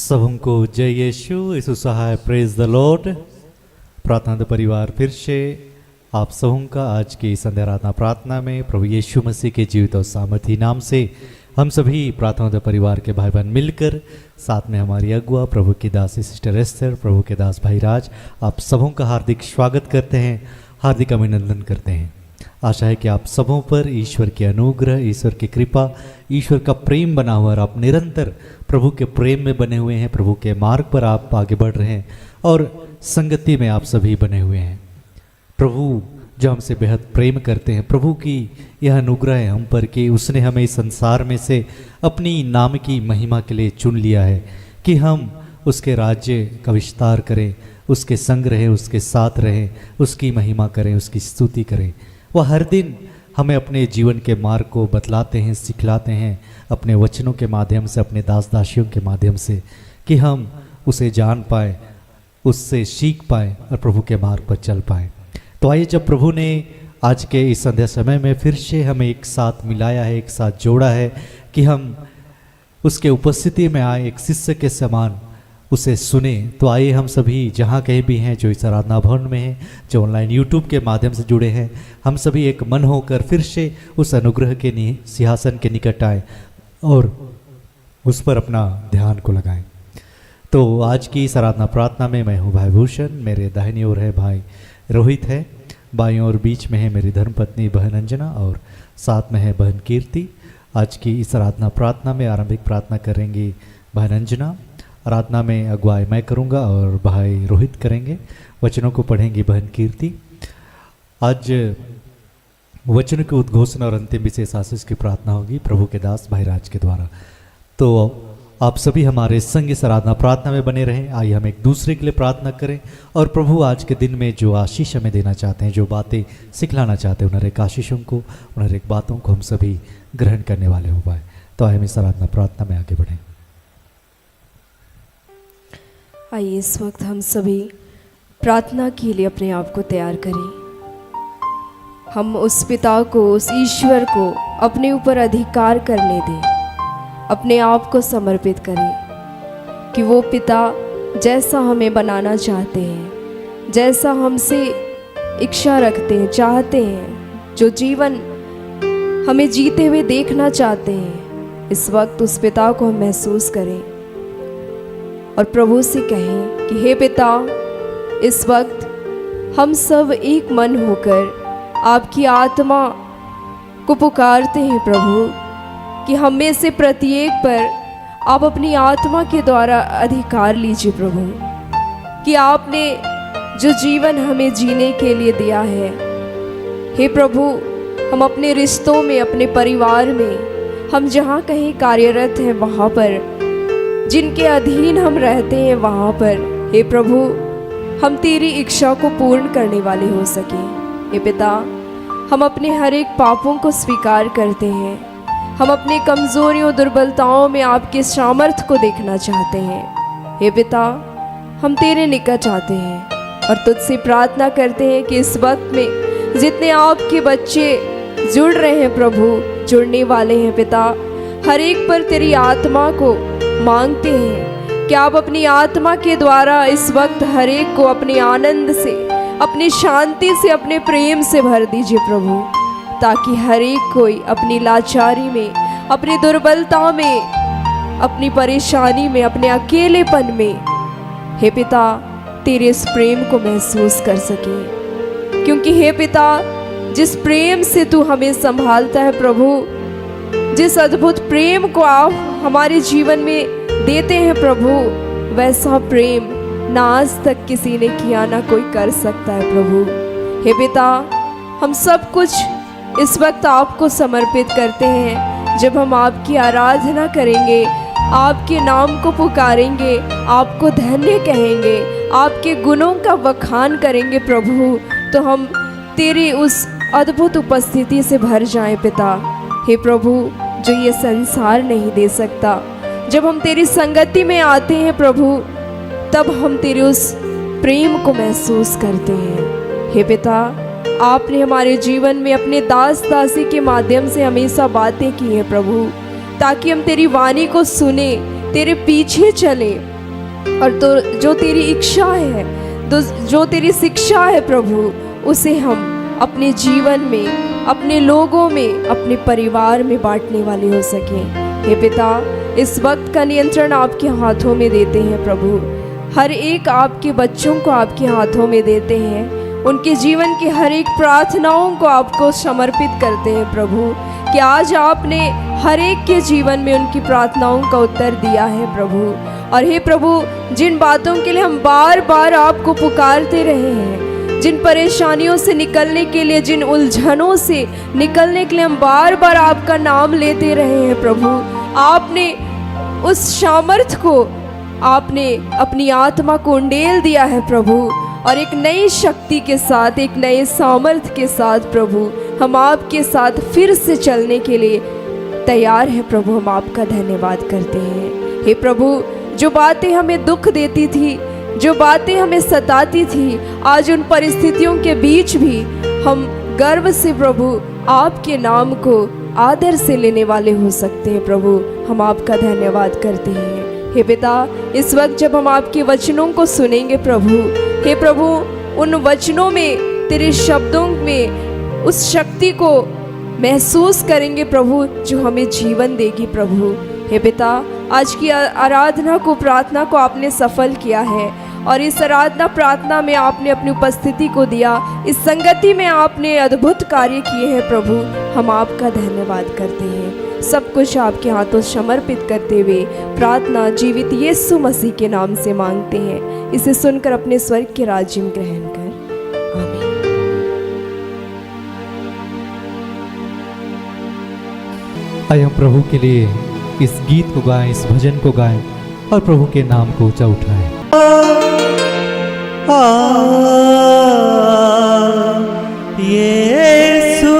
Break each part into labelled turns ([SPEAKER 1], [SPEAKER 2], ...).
[SPEAKER 1] सबको जय यीशु यीशु सहाय praise the Lord. प्रार्थना परिवार फिर से आप सबों का आज की संध्या आराधना प्रार्थना में प्रभु यीशु मसीह के जीवित और सामर्थी नाम से हम सभी प्रार्थना परिवार के भाई बहन मिलकर साथ में हमारी अगुआ प्रभु की दासी सिस्टर एस्तर, प्रभु के दास भाई राज, आप सबों का हार्दिक स्वागत करते हैं, हार्दिक अभिनंदन करते हैं। आशा है कि आप सबों पर ईश्वर की अनुग्रह, ईश्वर की कृपा, ईश्वर का प्रेम बना हुआ और आप निरंतर प्रभु के प्रेम में बने हुए हैं, प्रभु के मार्ग पर आप आगे बढ़ रहे हैं और संगति में आप सभी बने हुए हैं। प्रभु जो हमसे बेहद प्रेम करते हैं, प्रभु की यह अनुग्रह है हम पर कि उसने हमें इस संसार में से अपनी नाम की महिमा के लिए चुन लिया है कि हम उसके राज्य का विस्तार करें, उसके संग रहें, उसके साथ रहें, उसकी महिमा करें, उसकी स्तुति करें। वह हर दिन हमें अपने जीवन के मार्ग को बतलाते हैं, सिखलाते हैं अपने वचनों के माध्यम से, अपने दास दासियों के माध्यम से, कि हम उसे जान पाए, उससे सीख पाए और प्रभु के मार्ग पर चल पाए। तो आइए, जब प्रभु ने आज के इस संध्या समय में फिर से हमें एक साथ मिलाया है, एक साथ जोड़ा है कि हम उसके उपस्थिति में आए, एक शिष्य के समान उसे सुने, तो आइए हम सभी जहाँ कहीं भी हैं, जो इस आराधना भवन में हैं, जो ऑनलाइन यूट्यूब के माध्यम से जुड़े हैं, हम सभी एक मन होकर फिर से उस अनुग्रह के सिंहासन के निकट आए और उस पर अपना ध्यान को लगाएं। तो आज की इस आराधना प्रार्थना में मैं हूँ भाई भूषण, मेरे दाहिनी ओर है भाई रोहित है, बाईं ओर बीच में है मेरी धर्मपत्नी बहन अंजना और साथ में है बहन कीर्ति। आज की इस आराधना प्रार्थना में आरंभिक प्रार्थना करेंगी बहन अंजना, आराधना में अगुवाई मैं करूंगा और भाई रोहित करेंगे, वचनों को पढ़ेंगी बहन कीर्ति। आज वचन की उद्घोषणा और अंतिम विशेष आशीष की प्रार्थना होगी प्रभु के दास भाई राज के द्वारा। तो आप सभी हमारे संग इस आराधना प्रार्थना में बने रहें। आइए हम एक दूसरे के लिए प्रार्थना करें और प्रभु आज के दिन में जो आशीष हमें देना चाहते हैं, जो बातें सिखलाना चाहते हैं, उन हर एक आशीषों को, उन हर एक बातों को हम सभी ग्रहण करने वाले हो पाए। तो आइए हम इस आराधना प्रार्थना में आगे बढ़ें।
[SPEAKER 2] आइए इस वक्त हम सभी प्रार्थना के लिए अपने आप को तैयार करें। हम उस पिता को, उस ईश्वर को अपने ऊपर अधिकार करने दें, अपने आप को समर्पित करें कि वो पिता जैसा हमें बनाना चाहते हैं, जैसा हमसे इच्छा रखते हैं, चाहते हैं, जो जीवन हमें जीते हुए देखना चाहते हैं, इस वक्त उस पिता को हम महसूस करें और प्रभु से कहें कि हे पिता, इस वक्त हम सब एक मन होकर आपकी आत्मा को पुकारते हैं प्रभु कि हम में से प्रत्येक पर आप अपनी आत्मा के द्वारा अधिकार लीजिए प्रभु, कि आपने जो जीवन हमें जीने के लिए दिया है, हे प्रभु, हम अपने रिश्तों में, अपने परिवार में, हम जहाँ कहीं कार्यरत हैं वहाँ पर, जिनके अधीन हम रहते हैं वहाँ पर, हे प्रभु, हम तेरी इच्छा को पूर्ण करने वाले हो सकें। हे पिता, हम अपने हर एक पापों को स्वीकार करते हैं, हम अपनी कमज़ोरियों, दुर्बलताओं में आपके सामर्थ्य को देखना चाहते हैं। हे पिता, हम तेरे निकट आते हैं और तुझसे प्रार्थना करते हैं कि इस वक्त में जितने आपके बच्चे जुड़ रहे हैं प्रभु, जुड़ने वाले हैं पिता, हर एक पर तेरी आत्मा को मांगते हैं कि आप अपनी आत्मा के द्वारा इस वक्त हर एक को अपने आनंद से, अपनी शांति से, अपने प्रेम से भर दीजिए प्रभु, ताकि हर एक कोई अपनी लाचारी में, अपनी दुर्बलता में, अपनी परेशानी में, अपने अकेलेपन में, हे पिता, तेरे इस प्रेम को महसूस कर सके। क्योंकि हे पिता, जिस प्रेम से तू हमें संभालता है प्रभु, जिस अद्भुत प्रेम को आप हमारे जीवन में देते हैं प्रभु, वैसा प्रेम ना आज तक किसी ने किया, ना कोई कर सकता है प्रभु। हे पिता, हम सब कुछ इस वक्त आपको समर्पित करते हैं। जब हम आपकी आराधना करेंगे, आपके नाम को पुकारेंगे, आपको धन्य कहेंगे, आपके गुणों का बखान करेंगे प्रभु, तो हम तेरी उस अद्भुत उपस्थिति से भर जाएं पिता। हे प्रभु, जो ये संसार नहीं दे सकता, जब हम तेरी संगति में आते हैं प्रभु, तब हम तेरे उस प्रेम को महसूस करते हैं। हे पिता, आपने हमारे जीवन में अपने दास दासी के माध्यम से हमेशा बातें की हैं प्रभु, ताकि हम तेरी वाणी को सुने, तेरे पीछे चले और तो जो तेरी इच्छा है, तो जो तेरी शिक्षा है प्रभु, उसे हम अपने जीवन में, अपने लोगों में, अपने परिवार में बांटने वाले हो सकें। हे पिता, इस वक्त का नियंत्रण आपके हाथों में देते हैं प्रभु। हर एक आपके बच्चों को आपके हाथों में देते हैं। उनके जीवन की हर एक प्रार्थनाओं को आपको समर्पित करते हैं प्रभु, कि आज आपने हर एक के जीवन में उनकी प्रार्थनाओं का उत्तर दिया है प्रभु। और हे प्रभु, जिन बातों के लिए हम बार बार आपको पुकारते रहे हैं, जिन परेशानियों से निकलने के लिए, जिन उलझनों से निकलने के लिए हम बार बार आपका नाम लेते रहे हैं प्रभु, आपने उस सामर्थ को, आपने अपनी आत्मा को उंडेल दिया है प्रभु। और एक नई शक्ति के साथ, एक नए सामर्थ के साथ प्रभु, हम आपके साथ फिर से चलने के लिए तैयार है प्रभु। हम आपका धन्यवाद करते हैं। हे प्रभु, जो बातें हमें दुख देती थी, जो बातें हमें सताती थी, आज उन परिस्थितियों के बीच भी हम गर्व से प्रभु आपके नाम को आदर से लेने वाले हो सकते हैं प्रभु। हम आपका धन्यवाद करते हैं। हे पिता, इस वक्त जब हम आपके वचनों को सुनेंगे प्रभु, हे प्रभु, उन वचनों में, तेरे शब्दों में उस शक्ति को महसूस करेंगे प्रभु, जो हमें जीवन देगी प्रभु। हे पिता, आज की आराधना को, प्रार्थना को आपने सफल किया है, और इस आराधना प्रार्थना में आपने अपनी उपस्थिति को दिया। इस संगति में आपने अद्भुत कार्य किए हैं प्रभु। हम आपका धन्यवाद करते हैं। सब कुछ आपके हाथों समर्पित करते हुए प्रार्थना जीवित यीशु मसीह के नाम से मांगते हैं। इसे सुनकर अपने स्वर्ग के राज्य में ग्रहण कर, आमीन।
[SPEAKER 1] आइए हम प्रभु के लिए इस गीत को गाएं, इस भजन को गाएं और प्रभु के नाम को ऊंचा उठाएं। यीशु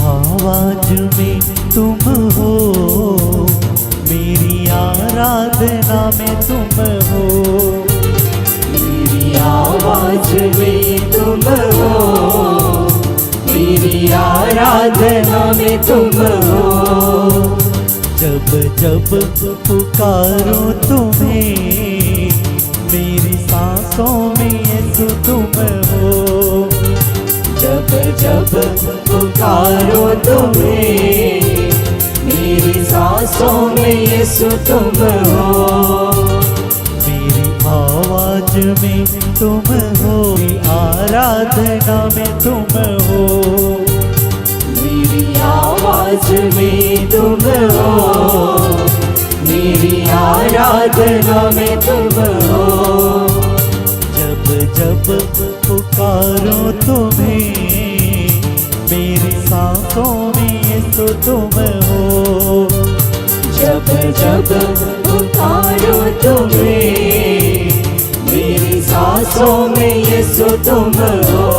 [SPEAKER 1] आवाज में तुम हो, मेरी आराधना में तुम हो।
[SPEAKER 3] मेरी आवाज में तुम हो, मेरी आराधना में तुम हो।
[SPEAKER 1] जब जब पुकारो तुम्हें, मेरी सांसों में यीशु तुम हो।
[SPEAKER 3] जब जब पुकारो तुम्हें, मेरी सांसों में यीशु तुम हो।
[SPEAKER 1] मेरी आवाज में तुम हो, मेरी आराधना में तुम हो।
[SPEAKER 3] मेरी आवाज में तुम हो, मेरी आराधना में तुम हो।
[SPEAKER 1] जब पुकारो तुम्हें, मेरी सांसों में यीशु तुम हो।
[SPEAKER 3] जब जब पुकारो तुम्हें, मेरी सांसों में यीशु तुम हो।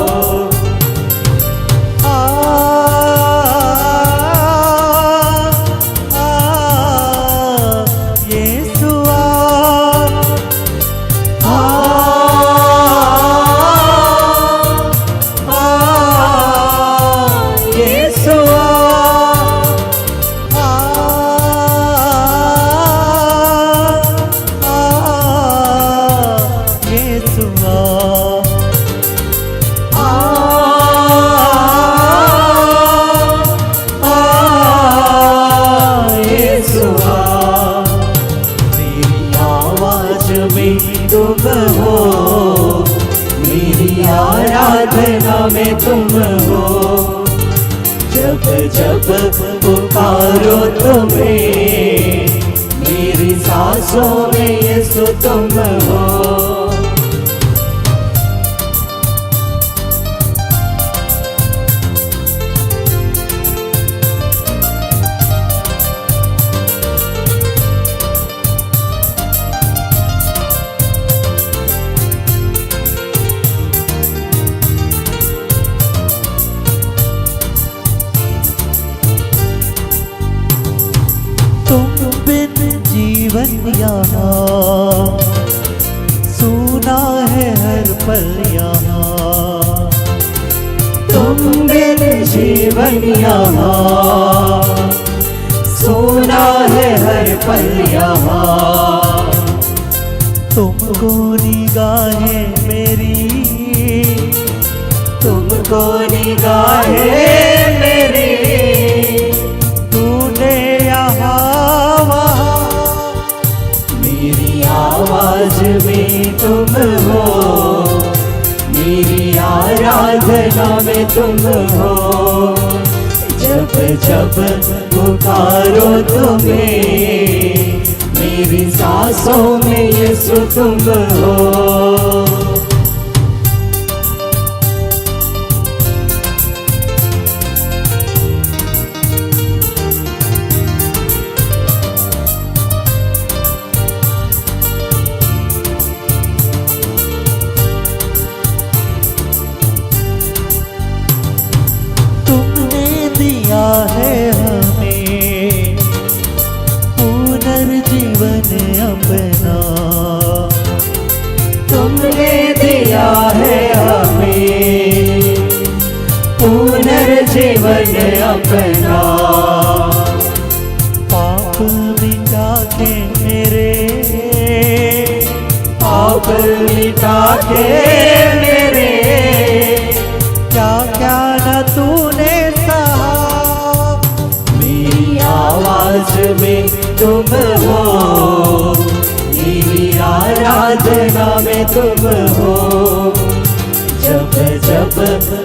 [SPEAKER 3] में तुम हो। जब जब पुकारो तुम्हें, मेरी सांसों में यीशु तुम हो। यहाँ, सुना है हर पल यहाँ, तुम बिन जीवन यहाँ, सुना है हर पल यहाँ, तुमको निगाहें मेरी, तुमको निगाहें मेरी, तूने यहाँ वहाँ, मेरी आवाज में तुम हो, मेरी आराधना में तुम हो, जब जब पुकारो तुम्हें, मेरी सांसों में यीशु तुम हो। तुमने दिया है हमें पुनर्जीवन अपना, तुमने दिया है हमें पुनर्जीवन अपना, पाप मिटा के मेरे, पाप मिटा के मेरे, क्या क्या न तूने सहा, मेरी आवाज में तुम हो, मेरी आराधना में तुम हो, जब जब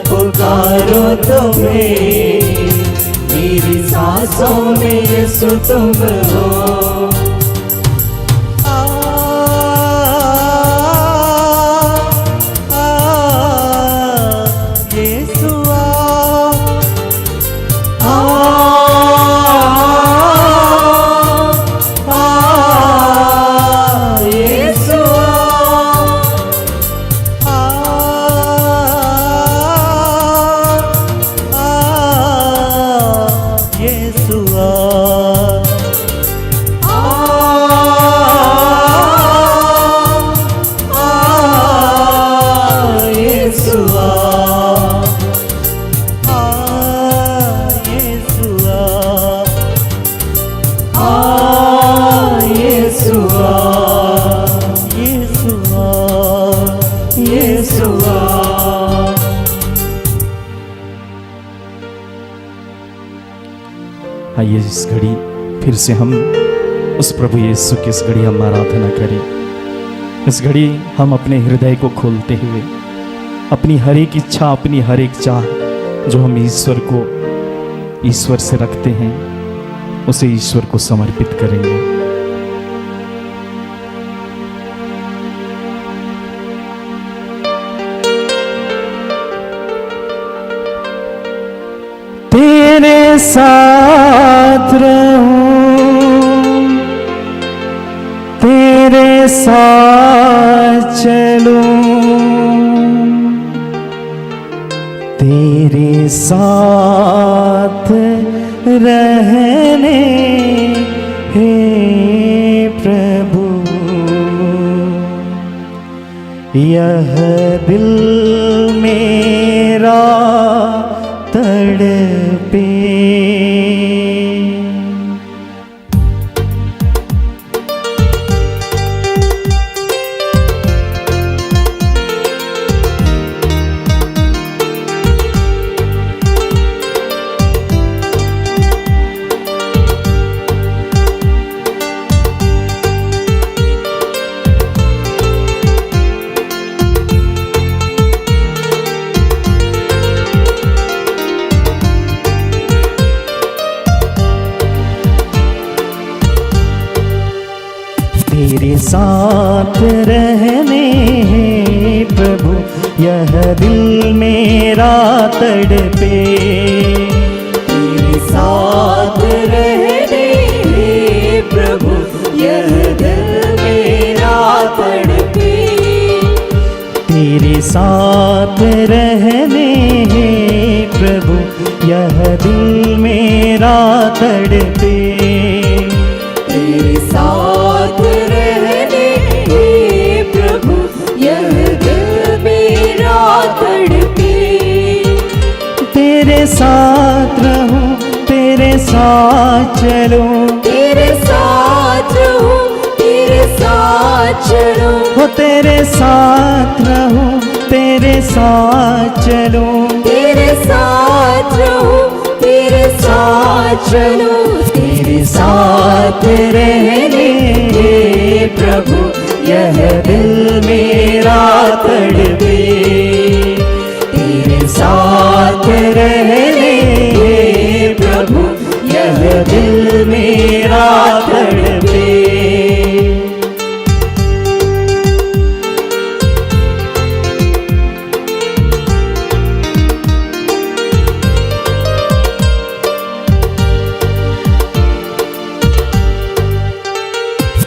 [SPEAKER 3] पुकारो तुम्हें, मेरी सांसों में यीशु तुम हो।
[SPEAKER 4] आइए इस घड़ी फिर से हम उस प्रभु यीशु की इस घड़ी हम आराधना करें। इस घड़ी हम अपने हृदय को खोलते हुए अपनी हर एक इच्छा, अपनी हर एक चाह जो हम ईश्वर से रखते हैं, उसे ईश्वर को समर्पित करेंगे।
[SPEAKER 3] तेरे साथ रहूं, तेरे साथ चलूं, तेरे साथ रहने हे प्रभु, यह दिल मेरा तड़पे। तेरे साथ रहने प्रभु, यह दिल मेरा तड़पे। तेरे साथ रहने प्रभु, यह दिल मेरा तड़पे। तेरे साथ रहने प्रभु, यह दिल मेरा तड़पे। तेरे साथ साथ रहूं, तेरे साथ चलूं,
[SPEAKER 2] तेरे साथ रहूं, तेरे साथ चलूं,
[SPEAKER 3] हो तेरे साथ रहूं, तेरे साथ चलूं,
[SPEAKER 2] तेरे साथ रहूं, तेरे साथ चलूं,
[SPEAKER 3] तेरे साथ रहने हे प्रभु यह दिल मेरा तड़पे, तेरे साथ रहने हे प्रभु यह दिल मेरा तड़पे।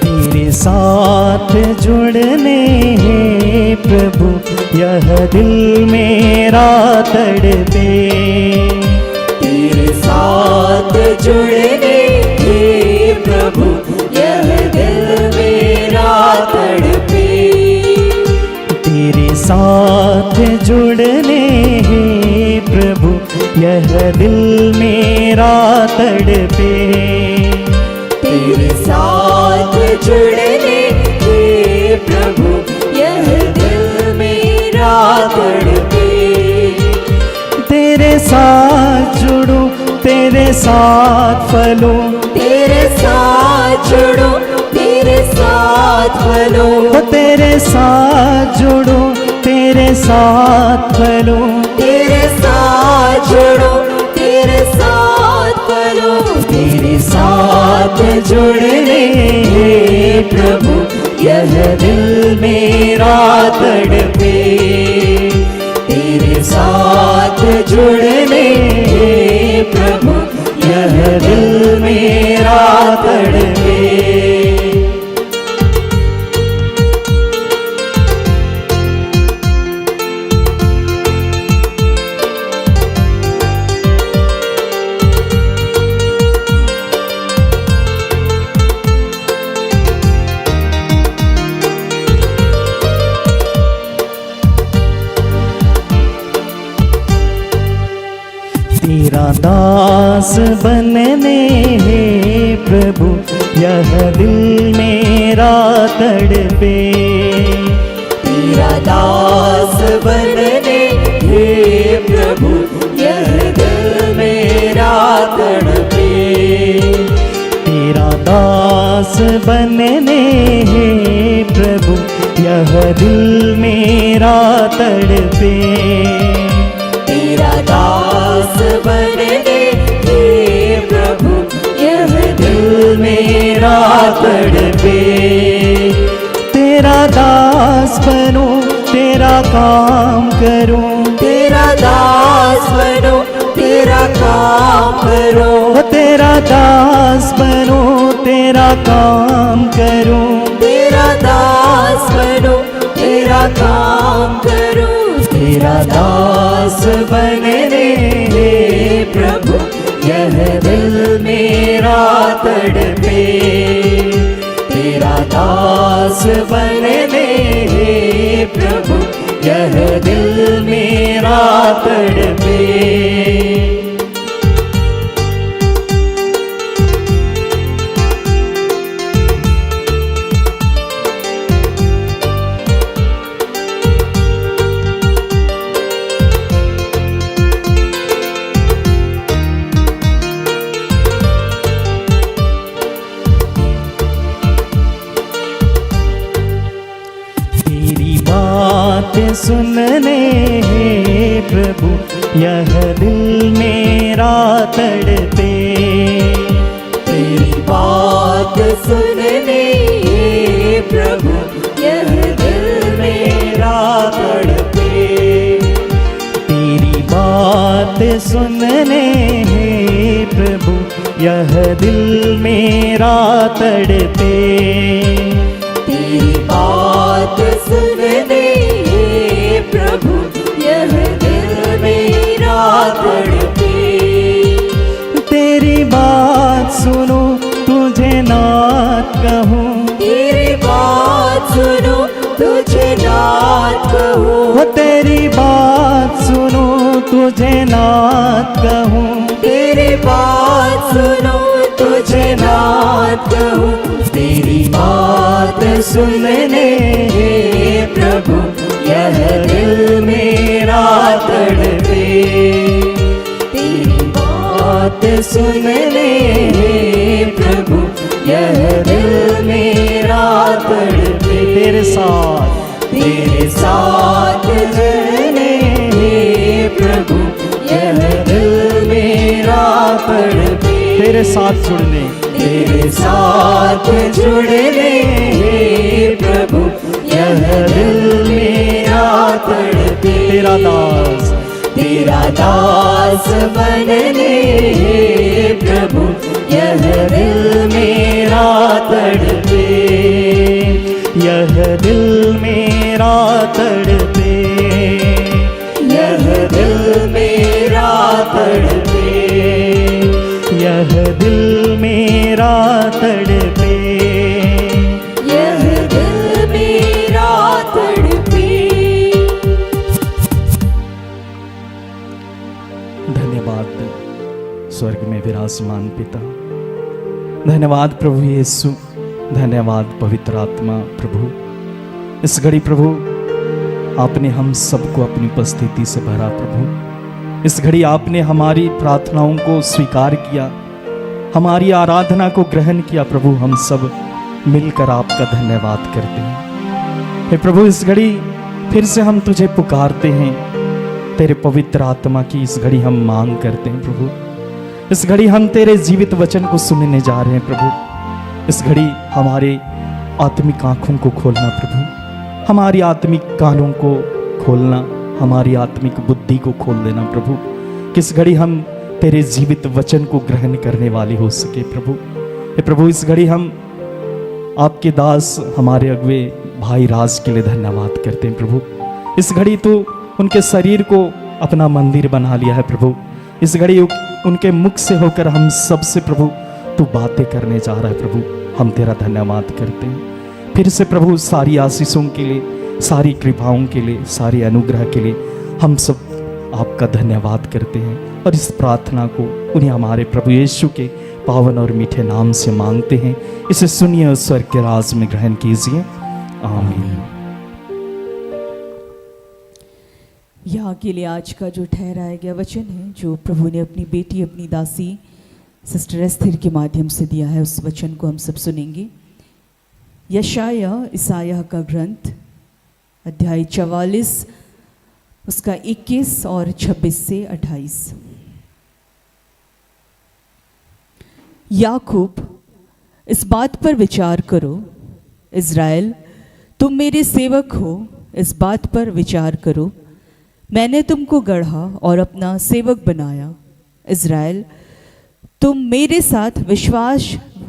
[SPEAKER 3] तेरे साथ जुड़ने हे प्रभु यह दिल मेरा तड़पे,
[SPEAKER 2] तेरे साथ जुड़ने हे प्रभु यह दिल मेरा तड़पे,
[SPEAKER 3] तेरे साथ जुड़ने हे प्रभु यह दिल मेरा तड़पे,
[SPEAKER 2] तेरे साथ जुड़ने हे प्रभु यह दिल मेरा तड़पे,
[SPEAKER 3] तेरे साथ जुड़ूं, तेरे साथ फलूं,
[SPEAKER 2] तेरे साथ जुड़ूं, तेरे साथ फलूं,
[SPEAKER 3] हो तेरे साथ जुड़ूं, तेरे साथ फलूं,
[SPEAKER 2] तेरे साथ जुड़ूं, तेरे साथ फलूं,
[SPEAKER 3] तेरे साथ जुड़ने हे प्रभु यह दिल मेरा तड़पे, तेरे साथ जुड़ने हे प्रभु यह दिल मेरा तड़पे। तेरा दास बनने हे प्रभु यह दिल मेरा तड़पे,
[SPEAKER 2] तेरा दास बनने हे प्रभु यह दिल मेरा तड़पे,
[SPEAKER 3] तेरा दास बनने हे प्रभु यह दिल मेरा तड़पे,
[SPEAKER 2] तेरा दास बनने हे प्रभु यह दिल मेरा
[SPEAKER 3] तड़पे, तेरा दास बनूं, तेरा काम करूं,
[SPEAKER 2] तेरा दास बनो, तेरा काम करो,
[SPEAKER 3] तेरा दास बनूं, तेरा काम करूं,
[SPEAKER 2] तेरा दास बनो, तेरा काम करो,
[SPEAKER 3] तेरा दास बनने हे प्रभु यह दिल मेरा तड़पे, तेरा दास बनने हे प्रभु यह दिल मेरा तड़पे। बात सुनने हे प्रभु यह दिल मेरा तड़पे,
[SPEAKER 2] तेरी बात सुनने हे प्रभु यह दिल मेरा तड़पे,
[SPEAKER 3] तेरी बात सुनने हे प्रभु यह दिल मेरा तड़पे,
[SPEAKER 2] तेरी बात सुनने हे प्रभु यह दिल मेरा तड़पे,
[SPEAKER 3] तेरी बात सुनो तुझे नाथ कहूँ,
[SPEAKER 2] तेरी बात सुनो तुझे नाथ कहूँ,
[SPEAKER 3] तेरी बात सुनो तुझे नाथ कहूँ,
[SPEAKER 5] तेरी बात सुनो तुझे नाथ कहूँ, तेरी बात सुनने हे प्रभु यह दिल मेरा तड़पे। तेरी बात सुनने हे प्रभु यह दिल मेरा तड़पे।
[SPEAKER 3] तेरे साथ
[SPEAKER 5] चलने हे प्रभु यह दिल मेरा तड़पे।
[SPEAKER 3] तेरे साथ जुड़ने,
[SPEAKER 5] तेरे साथ जुड़ने हे प्रभु यह दिल मेरा तड़पे। तेरा दास बनने हे प्रभु यह दिल मेरा तड़पे।
[SPEAKER 3] यह दिल मेरा तड़पे,
[SPEAKER 5] यह दिल मेरा तड़पे।
[SPEAKER 3] यह दिल मेरा तड़पे।
[SPEAKER 5] यह दिल मेरा तड़पे।
[SPEAKER 4] धन्यवाद स्वर्ग में विराजमान पिता, धन्यवाद प्रभु यीशु, धन्यवाद पवित्र आत्मा प्रभु। इस घड़ी प्रभु आपने हम सबको अपनी उपस्थिति से भरा प्रभु। इस घड़ी आपने हमारी प्रार्थनाओं को स्वीकार किया, हमारी आराधना को ग्रहण किया प्रभु। हम सब मिलकर आपका धन्यवाद करते हैं। हे प्रभु, इस घड़ी फिर से हम तुझे पुकारते हैं, तेरे पवित्र आत्मा की इस घड़ी हम मांग करते हैं प्रभु। इस घड़ी हम तेरे जीवित वचन को सुनने जा रहे हैं प्रभु। इस घड़ी हमारे आत्मिक आंखों को खोलना प्रभु, हमारी आत्मिक कानों को खोलना, हमारी आत्मिक बुद्धि को खोल देना प्रभु। किस घड़ी हम तेरे जीवित वचन को ग्रहण करने वाले हो सके प्रभु। हे प्रभु, इस घड़ी हम आपके दास हमारे अगुवे भाई राज के लिए धन्यवाद करते हैं प्रभु। इस घड़ी तो उनके शरीर को अपना मंदिर बना लिया है प्रभु। इस घड़ी उनके मुख से होकर हम सबसे प्रभु तू बातें करने जा रहा है प्रभु। हम तेरा धन्यवाद करते हैं फिर से प्रभु, सारी आशीषों के लिए, सारी कृपाओं के लिए, सारे अनुग्रह के लिए हम सब आपका धन्यवाद करते हैं। और इस प्रार्थना को उन्हें हमारे प्रभु यीशु के पावन और मीठे नाम से मांगते हैं। इसे सुनिए और स्वर्ग के राज में ग्रहण कीजिए। आमीन।
[SPEAKER 6] यहाँ के लिए आज का जो ठहराया गया वचन है, जो प्रभु ने अपनी बेटी, अपनी दासी सिस्टर एस्थर के माध्यम से दिया है, उस वचन को हम सब सुनेंगे। यशाया ईसाया का ग्रंथ अध्याय 44 उसका 21 और 26 से 28। याकूब, इस बात पर विचार करो, इज़राइल तुम मेरे सेवक हो, इस बात पर विचार करो। मैंने तुमको गढ़ा और अपना सेवक बनाया। इज़राइल तुम मेरे साथ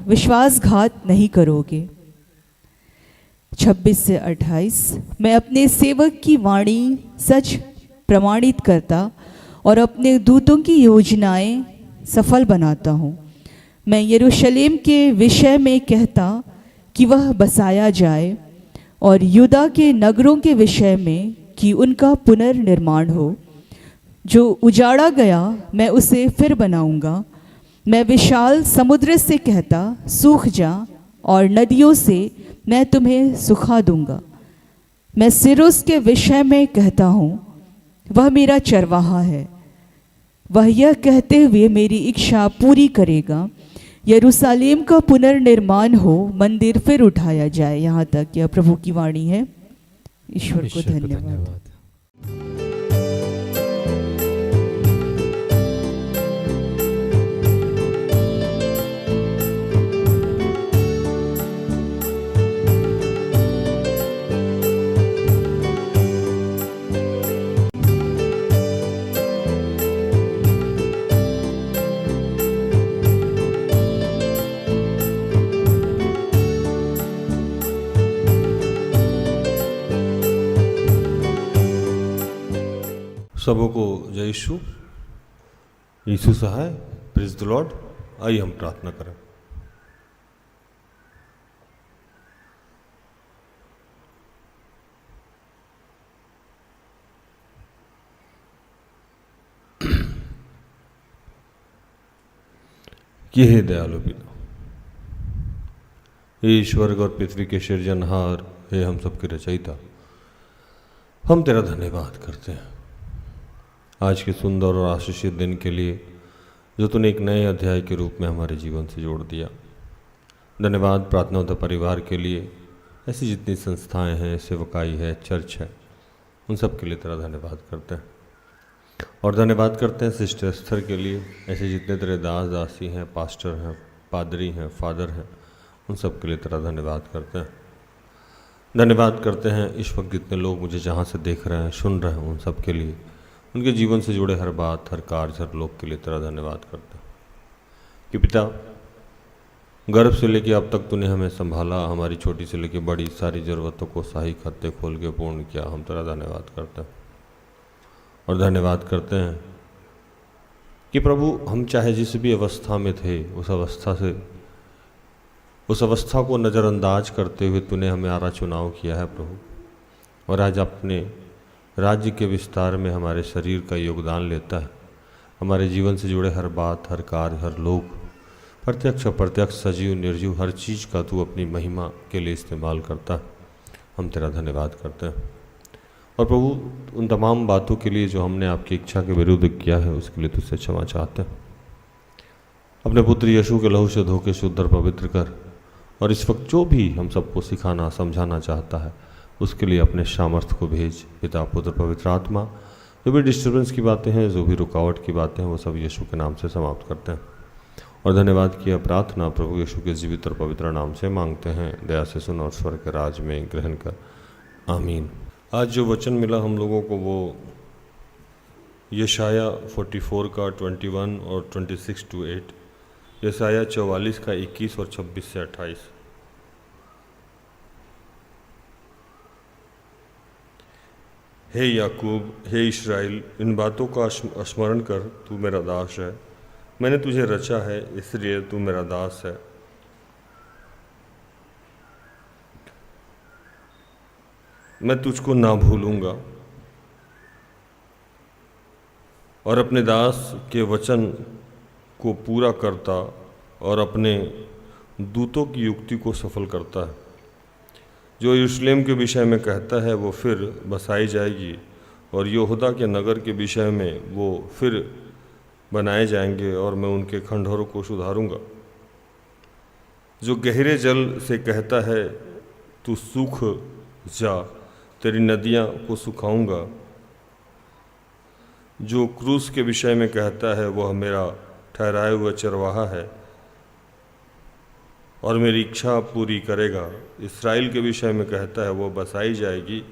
[SPEAKER 6] विश्वासघात नहीं करोगे। 26 से 28। मैं अपने सेवक की वाणी सच प्रमाणित करता और अपने दूतों की योजनाएं सफल बनाता हूँ। मैं यरूशलेम के विषय में कहता कि वह बसाया जाए, और यूदा के नगरों के विषय में कि उनका पुनर्निर्माण हो। जो उजाड़ा गया मैं उसे फिर बनाऊंगा। मैं विशाल समुद्र से कहता, सूख जा, और नदियों से मैं तुम्हें सुखा दूंगा। मैं सिरुस के विषय में कहता हूँ, वह मेरा चरवाहा है। वह यह कहते हुए मेरी इच्छा पूरी करेगा। यरूशलेम का पुनर्निर्माण हो, मंदिर फिर उठाया जाए। यहाँ तक यह प्रभु की वाणी है। ईश्वर को धन्यवाद।
[SPEAKER 7] सबों को जय यीशु। यीशु सहाय, प्रेज द लॉर्ड। आइए हम प्रार्थना करें। कि हे दयालु पिता, हे ईश्वर और पृथ्वी के सृजनहार, हे हम सबके रचयिता, हम तेरा धन्यवाद करते हैं आज के सुंदर और आशीषित दिन के लिए जो तूने एक नए अध्याय के रूप में हमारे जीवन से जोड़ दिया। धन्यवाद प्रार्थना परिवार के लिए, ऐसी जितनी संस्थाएं हैं, सेवकाई है, चर्च है, उन सब के लिए तेरा धन्यवाद करते हैं। और धन्यवाद करते हैं सिस्टर एस्थर के लिए, ऐसे जितने तेरे दास दासी हैं, पास्टर हैं, पादरी हैं, फादर हैं, उन सब के लिए तेरा धन्यवाद करते हैं। धन्यवाद करते हैं इस वक्त जितने लोग मुझे जहाँ से देख रहे हैं, सुन रहे हैं, उन सब के लिए, उनके जीवन से जुड़े हर बात, हर कार्य, हर लोग के लिए तेरा धन्यवाद करते हैं कि पिता, गर्भ से लेकर अब तक तूने हमें संभाला, हमारी छोटी से लेकर बड़ी सारी ज़रूरतों को सही खाते खोल के पूर्ण किया। हम तेरा धन्यवाद करते हैं और धन्यवाद करते हैं कि प्रभु, हम चाहे जिस भी अवस्था में थे, उस अवस्था को नज़रअंदाज करते हुए तूने हमारा चुनाव किया है प्रभु, और आज अपने राज्य के विस्तार में हमारे शरीर का योगदान लेता है। हमारे जीवन से जुड़े हर बात, हर कार्य, हर लोग, प्रत्यक्ष अप्रत्यक्ष, सजीव निर्जीव, हर चीज़ का तू अपनी महिमा के लिए इस्तेमाल करता है। हम तेरा धन्यवाद करते हैं और प्रभु, उन तमाम बातों के लिए जो हमने आपकी इच्छा के विरुद्ध किया है, उसके लिए तुझसे क्षमा चाहते हैं। अपने पुत्र यीशु के लहू से धो के शुद्ध और पवित्र कर, और इस वक्त जो भी हम सबको सिखाना समझाना चाहता है, उसके लिए अपने सामर्थ्य को भेज। पिता, पुत्र, पवित्र आत्मा, जो भी डिस्टर्बेंस की बातें हैं, जो भी रुकावट की बातें हैं, वो सब यीशु के नाम से समाप्त करते हैं। और धन्यवाद किया प्रार्थना प्रभु यीशु के जीवित और पवित्र नाम से मांगते हैं, दया से सुन और स्वर्ग के राज में ग्रहण कर, आमीन। आज जो वचन मिला हम लोगों को, वो यशाया 44 का 21 और 26 to 8, यशाया 44 का 21 और 26 से 28। हे याकूब, हे इस्राएल, इन बातों का स्मरण कर, तू मेरा दास है, मैंने तुझे रचा है, इसलिए तू मेरा दास है। मैं तुझको ना भूलूंगा और अपने दास के वचन को पूरा करता और अपने दूतों की युक्ति को सफल करता है। जो यरूशलेम के विषय में कहता है वो फिर बसाई जाएगी, और यहूदा के नगर के विषय में वो फिर बनाए जाएंगे, और मैं उनके खंडहरों को सुधारूंगा। जो गहरे जल से कहता है तू सूख जा, तेरी नदियां को सुखाऊंगा। जो क्रूस के विषय में कहता है वह मेरा ठहराया हुआ चरवाहा है और मेरी इच्छा पूरी करेगा। इस्राएल के विषय में कहता है वो बसाई जाएगी,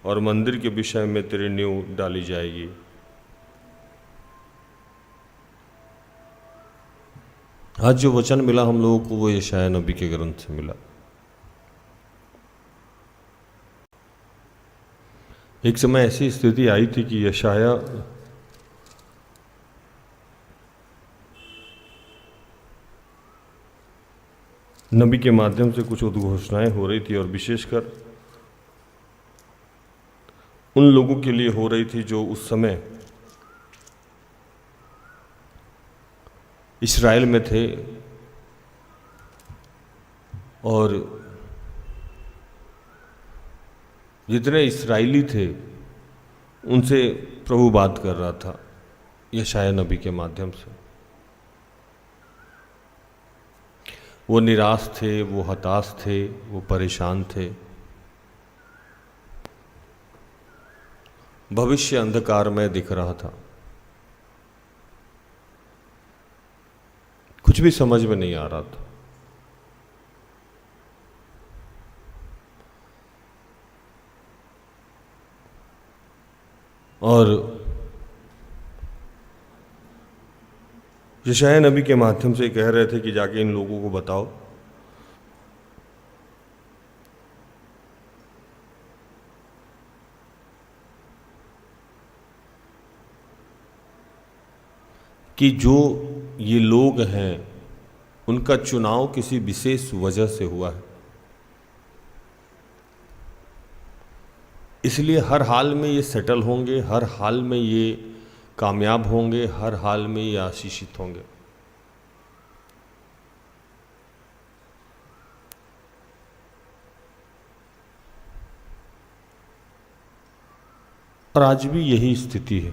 [SPEAKER 7] और मंदिर के विषय में तेरी नींव डाली जाएगी। आज जो वचन मिला हम लोगों को, वो यशाया नबी के ग्रंथ से मिला। एक समय ऐसी स्थिति आई थी कि यशाया नबी के माध्यम से कुछ उद्घोषणाएं हो रही थी, और विशेषकर उन लोगों के लिए हो रही थी जो उस समय इस्राएल में थे और जितने इस्राएली थे उनसे प्रभु बात कर रहा था यशाया नबी के माध्यम से। वो निराश थे, वो हताश थे, वो परेशान थे, भविष्य अंधकारमय दिख रहा था, कुछ भी समझ में नहीं आ रहा था। और यशाया नबी के माध्यम से कह रहे थे कि जाके इन लोगों को बताओ कि जो ये लोग हैं उनका चुनाव किसी विशेष वजह से हुआ है, इसलिए हर हाल में ये सेटल होंगे, हर हाल में ये कामयाब होंगे, हर हाल में ये आशीषित होंगे। और आज भी यही स्थिति है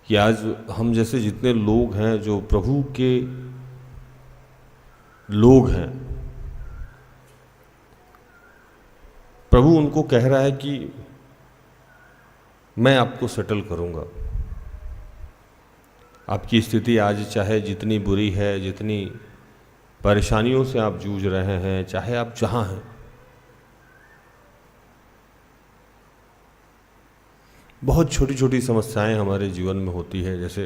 [SPEAKER 7] कि आज हम जैसे जितने लोग हैं जो प्रभु के लोग हैं, प्रभु उनको कह रहा है कि मैं आपको सेटल करूंगा। आपकी स्थिति आज चाहे जितनी बुरी है, जितनी परेशानियों से आप जूझ रहे हैं, चाहे आप जहां हैं, बहुत छोटी छोटी समस्याएं हमारे जीवन में होती है। जैसे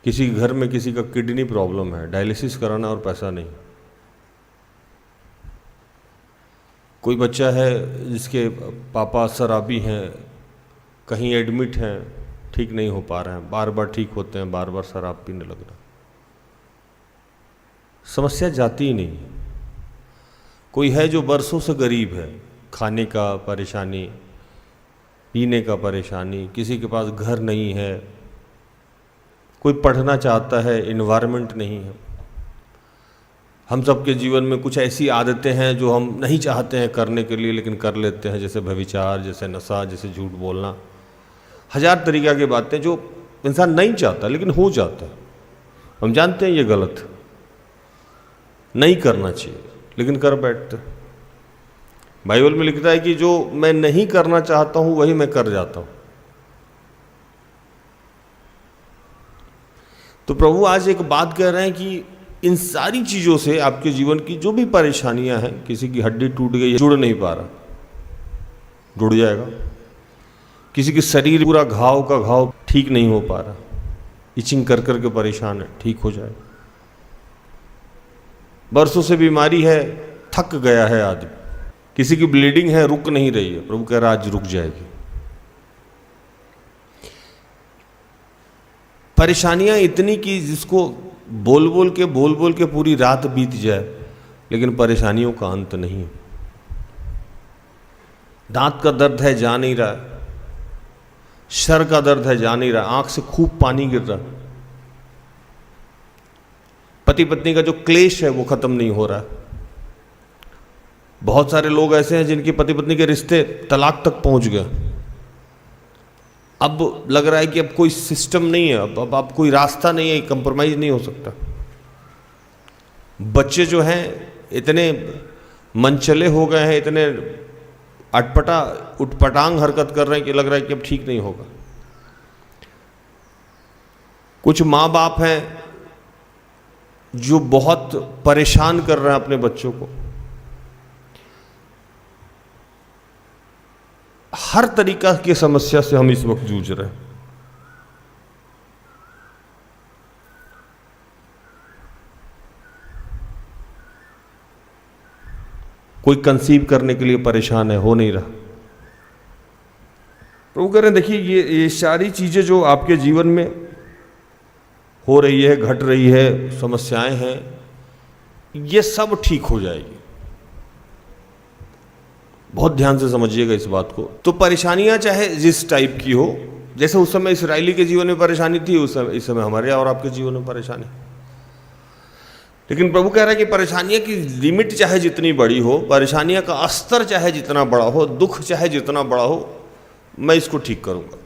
[SPEAKER 7] किसी घर में किसी का किडनी प्रॉब्लम है, डायलिसिस कराना और पैसा नहीं। कोई बच्चा है जिसके पापा शराबी हैं, कहीं एडमिट हैं, ठीक नहीं हो पा रहे हैं, बार बार ठीक होते हैं, बार बार शराब पीने लग रहा, समस्या जाती ही नहीं। कोई है जो बरसों से गरीब है, खाने का परेशानी, पीने का परेशानी, किसी के पास घर नहीं है, कोई पढ़ना चाहता है, इन्वायरमेंट नहीं है। हम सबके जीवन में कुछ ऐसी आदतें हैं जो हम नहीं चाहते हैं करने के लिए, लेकिन कर लेते हैं, जैसे व्यभिचार, जैसे नशा, जैसे झूठ बोलना, हजार तरीक़ा की बातें जो इंसान नहीं चाहता लेकिन हो जाता है। हम जानते हैं ये गलत, नहीं करना चाहिए, लेकिन कर बैठते। बाइबल में लिखता है कि जो मैं नहीं करना चाहता हूं वही मैं कर जाता हूं। तो प्रभु आज एक बात कह रहे हैं कि इन सारी चीजों से आपके जीवन की जो भी परेशानियां हैं, किसी की हड्डी टूट गई, जुड़ नहीं पा रहा, जुड़ जाएगा। किसी के शरीर पूरा घाव का घाव ठीक नहीं हो पा रहा, इचिंग कर कर के परेशान है, ठीक हो जाएगा। बरसों से बीमारी है, थक गया है आदमी, किसी की ब्लीडिंग है, रुक नहीं रही है, प्रभु कह रहा आज रुक जाएगी। परेशानियां इतनी कि जिसको बोल बोल के पूरी रात बीत जाए, लेकिन परेशानियों का अंत नहीं है। दांत का दर्द है, जा नहीं रहा, सर का दर्द है, जा नहीं रहा, आंख से खूब पानी गिर रहा, पति पत्नी का जो क्लेश है वो खत्म नहीं हो रहा। बहुत सारे लोग ऐसे हैं जिनके पति पत्नी के रिश्ते तलाक तक पहुंच गए। अब लग रहा है कि अब कोई सिस्टम नहीं है, अब कोई रास्ता नहीं है, कंप्रोमाइज नहीं हो सकता। बच्चे जो हैं इतने मनचले हो गए हैं, इतने उटपटांग हरकत कर रहे हैं कि लग रहा है कि अब ठीक नहीं होगा। कुछ माँ बाप हैं जो बहुत परेशान कर रहे हैं अपने बच्चों को, हर तरीका की समस्या से हम इस वक्त जूझ रहे हैं। कोई कंसीव करने के लिए परेशान है, हो नहीं रहा। प्रभु कह रहे हैं देखिए ये सारी चीजें जो आपके जीवन में हो रही है, घट रही है, समस्याएं हैं, ये सब ठीक हो जाएगी। बहुत ध्यान से समझिएगा इस बात को। तो परेशानियां चाहे जिस टाइप की हो, जैसे उस समय इसराइली के जीवन में परेशानी थी, उस समय इस समय हमारे और आपके जीवन में परेशानी। लेकिन प्रभु कह रहा है कि परेशानियां की लिमिट चाहे जितनी बड़ी हो, परेशानियां का स्तर चाहे जितना बड़ा हो, दुख चाहे जितना बड़ा हो, मैं इसको ठीक करूंगा।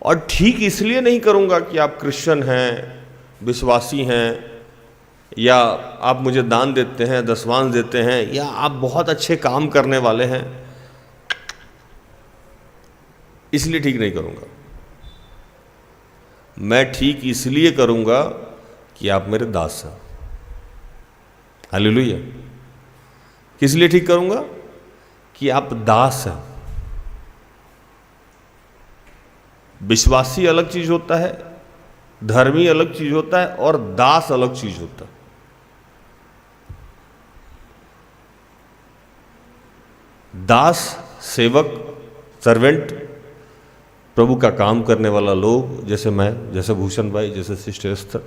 [SPEAKER 7] और ठीक इसलिए नहीं करूंगा कि आप क्रिश्चियन हैं, विश्वासी हैं, या आप मुझे दान देते हैं, दसवांश देते हैं, या आप बहुत अच्छे काम करने वाले हैं, इसलिए ठीक नहीं करूंगा। मैं ठीक इसलिए करूंगा कि आप मेरे दास हैं। हालेलुया। किस लिए ठीक करूंगा? कि आप दास हैं। विश्वासी अलग चीज होता है, धर्मी अलग चीज होता है, और दास अलग चीज होता है। दास, सेवक, सर्वेंट, प्रभु का काम करने वाला लोग, जैसे मैं, जैसे भूषण भाई, जैसे सिस्टर एस्थर।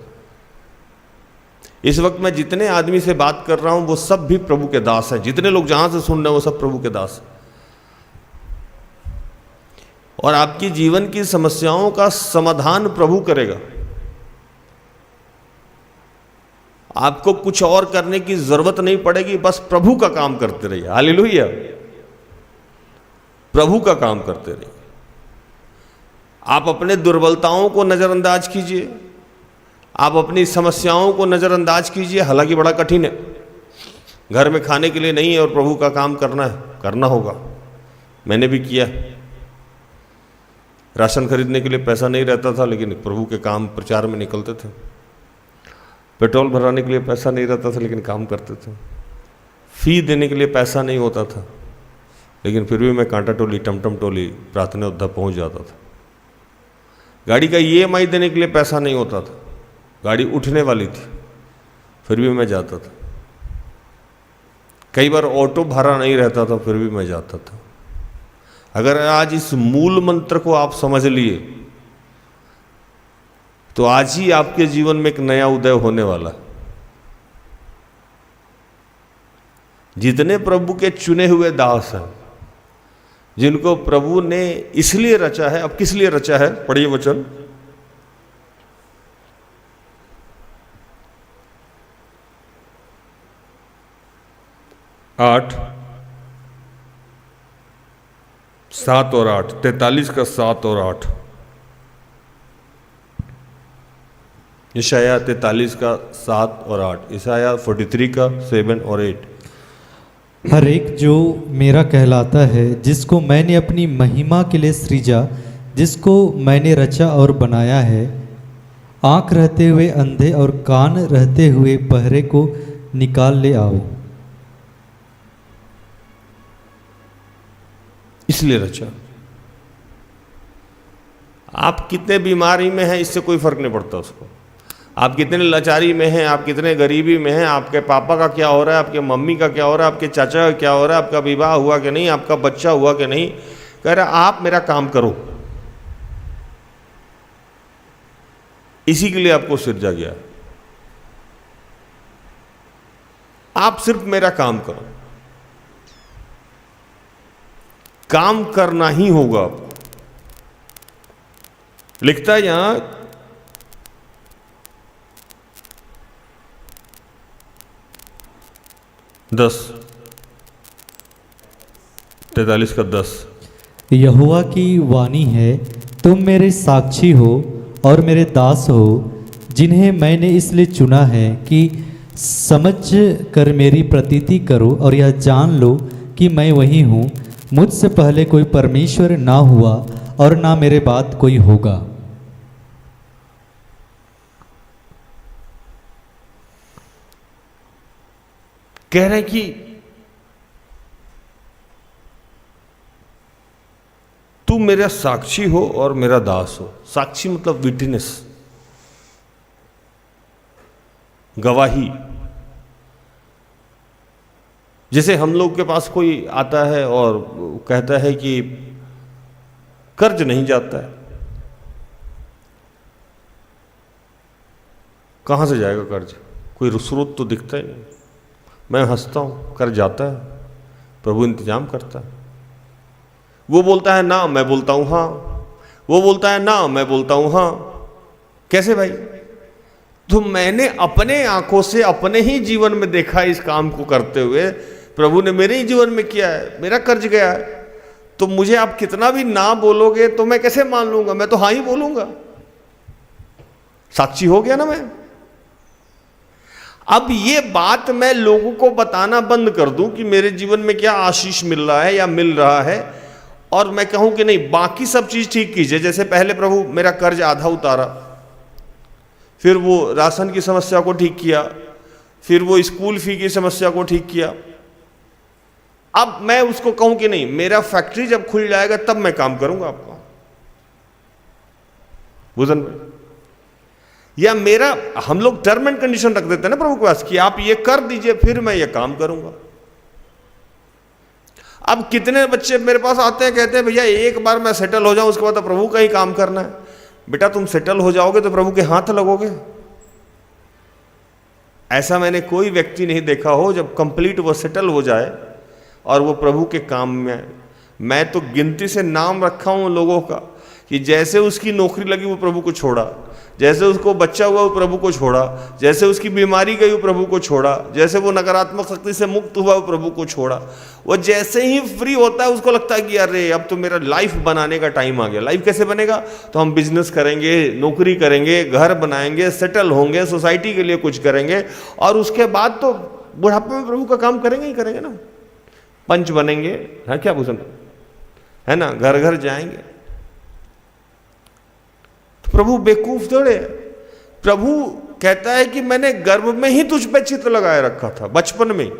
[SPEAKER 7] इस वक्त मैं जितने आदमी से बात कर रहा हूं वो सब भी प्रभु के दास हैं। जितने लोग जहां से सुन रहे हैं वो सब प्रभु के दास हैं। और आपकी जीवन की समस्याओं का समाधान प्रभु करेगा। आपको कुछ और करने की जरूरत नहीं पड़ेगी, बस प्रभु का काम करते रहिए। हालेलुया। प्रभु का काम करते रहिए। आप अपने दुर्बलताओं को नज़रअंदाज कीजिए, आप अपनी समस्याओं को नज़रअंदाज कीजिए। हालांकि बड़ा कठिन है, घर में खाने के लिए नहीं है और प्रभु का काम करना है, करना होगा। मैंने भी किया। राशन खरीदने के लिए पैसा नहीं रहता था, लेकिन प्रभु के काम प्रचार में निकलते थे। पेट्रोल भराने के लिए पैसा नहीं रहता था, लेकिन काम करते थे। फी देने के लिए पैसा नहीं होता था, लेकिन फिर भी मैं कांटा टोली, टमटम टोली, प्रार्थना उद्धा पहुंच जाता था। गाड़ी का EMI देने के लिए पैसा नहीं होता था, गाड़ी उठने वाली थी, फिर भी मैं जाता था। कई बार ऑटो भाड़ा नहीं रहता था, फिर भी मैं जाता था। अगर आज इस मूल मंत्र को आप समझ लिए तो आज ही आपके जीवन में एक नया उदय होने वाला। जितने प्रभु के चुने हुए दास हैं, जिनको प्रभु ने इसलिए रचा है, अब किस लिए रचा है, पढ़िए वचन। आठ, 7 और 8, 43 का 7 और 8। ईशाया 43 का 7 और 8, ईशाया 43 का 7 और 8।
[SPEAKER 1] हर एक जो मेरा कहलाता है, जिसको मैंने अपनी महिमा के लिए सृजा, जिसको मैंने रचा और बनाया है, आँख रहते हुए अंधे और कान रहते हुए बहरे को निकाल ले आओ।
[SPEAKER 7] इसलिए रचा। आप कितने बीमारी में हैं, इससे कोई फर्क नहीं पड़ता उसको। आप कितने लाचारी में हैं, आप कितने गरीबी में हैं, आपके पापा का क्या हो रहा है, आपके मम्मी का क्या हो रहा है, आपके चाचा का क्या हो रहा है, आपका विवाह हुआ कि नहीं, आपका बच्चा हुआ कि नहीं, कह रहा आप मेरा काम करो। इसी के लिए आपको सृजा गया। आप सिर्फ मेरा काम करो। काम करना ही होगा आपको। लिखता है यहां 43 का 10।
[SPEAKER 1] यहोवा की वाणी है, तुम मेरे साक्षी हो और मेरे दास हो, जिन्हें मैंने इसलिए चुना है कि समझ कर मेरी प्रतीति करो और यह जान लो कि मैं वही हूँ। मुझसे पहले कोई परमेश्वर ना हुआ और ना मेरे बाद कोई होगा।
[SPEAKER 7] कह रहे कि तू मेरा साक्षी हो और मेरा दास हो। साक्षी मतलब विटनेस, गवाही। जैसे हम लोग के पास कोई आता है और कहता है कि कर्ज नहीं जाता है, कहां से जाएगा कर्ज? कोई स्रोत तो दिखता ही नहीं। मैं हंसता हूं, कर्ज जाता है, प्रभु इंतजाम करता है। वो बोलता है ना, मैं बोलता हूं हाँ। वो बोलता है ना, मैं बोलता हूं हाँ। कैसे भाई? तो मैंने अपने आंखों से अपने ही जीवन में देखा इस काम को करते हुए। प्रभु ने मेरे ही जीवन में किया है, मेरा कर्ज गया है। तो मुझे आप कितना भी ना बोलोगे तो मैं कैसे मान लूंगा? मैं तो हाँ ही बोलूंगा। साक्षी हो गया ना मैं। अब ये बात मैं लोगों को बताना बंद कर दूं कि मेरे जीवन में क्या आशीष मिल रहा है या मिल रहा है, और मैं कहूं कि नहीं बाकी सब चीज ठीक कीजिए। जैसे पहले प्रभु मेरा कर्ज आधा उतारा, फिर वो राशन की समस्या को ठीक किया, फिर वो स्कूल फी की समस्या को ठीक किया। अब मैं उसको कहूं कि नहीं, मेरा फैक्ट्री जब खुल जाएगा तब मैं काम करूंगा आपका बुझन में। या मेरा, हम लोग टर्म एंड कंडीशन रख देते हैं ना प्रभु के पास कि आप ये कर दीजिए फिर मैं ये काम करूंगा। अब कितने बच्चे मेरे पास आते हैं, कहते हैं भैया एक बार मैं सेटल हो जाऊं उसके बाद तो प्रभु का ही काम करना है। बेटा तुम सेटल हो जाओगे तो प्रभु के हाथ लगोगे। ऐसा मैंने कोई व्यक्ति नहीं देखा हो जब कंप्लीट वो सेटल हो जाए और वो प्रभु के काम में। मैं तो गिनती से नाम रखा हूं लोगों का कि जैसे उसकी नौकरी लगी वो प्रभु को छोड़ा, जैसे उसको बच्चा हुआ वो प्रभु को छोड़ा, जैसे उसकी बीमारी गई वो प्रभु को छोड़ा, जैसे वो नकारात्मक शक्ति से मुक्त हुआ वो प्रभु को छोड़ा। वो जैसे ही फ्री होता है उसको लगता है कि अरे अब तो मेरा लाइफ बनाने का टाइम आ गया। लाइफ कैसे बनेगा? तो हम बिजनेस करेंगे, नौकरी करेंगे, घर बनाएंगे, सेटल होंगे, सोसाइटी के लिए कुछ करेंगे, और उसके बाद तो बुढ़ापे में प्रभु का काम करेंगे ही करेंगे ना। पंच बनेंगे, है क्या भूषण, है ना, घर घर जाएंगे। प्रभु बेवकूफ थोड़े। प्रभु कहता है कि मैंने गर्भ में ही तुझ पे चित्र लगाए रखा था, बचपन में।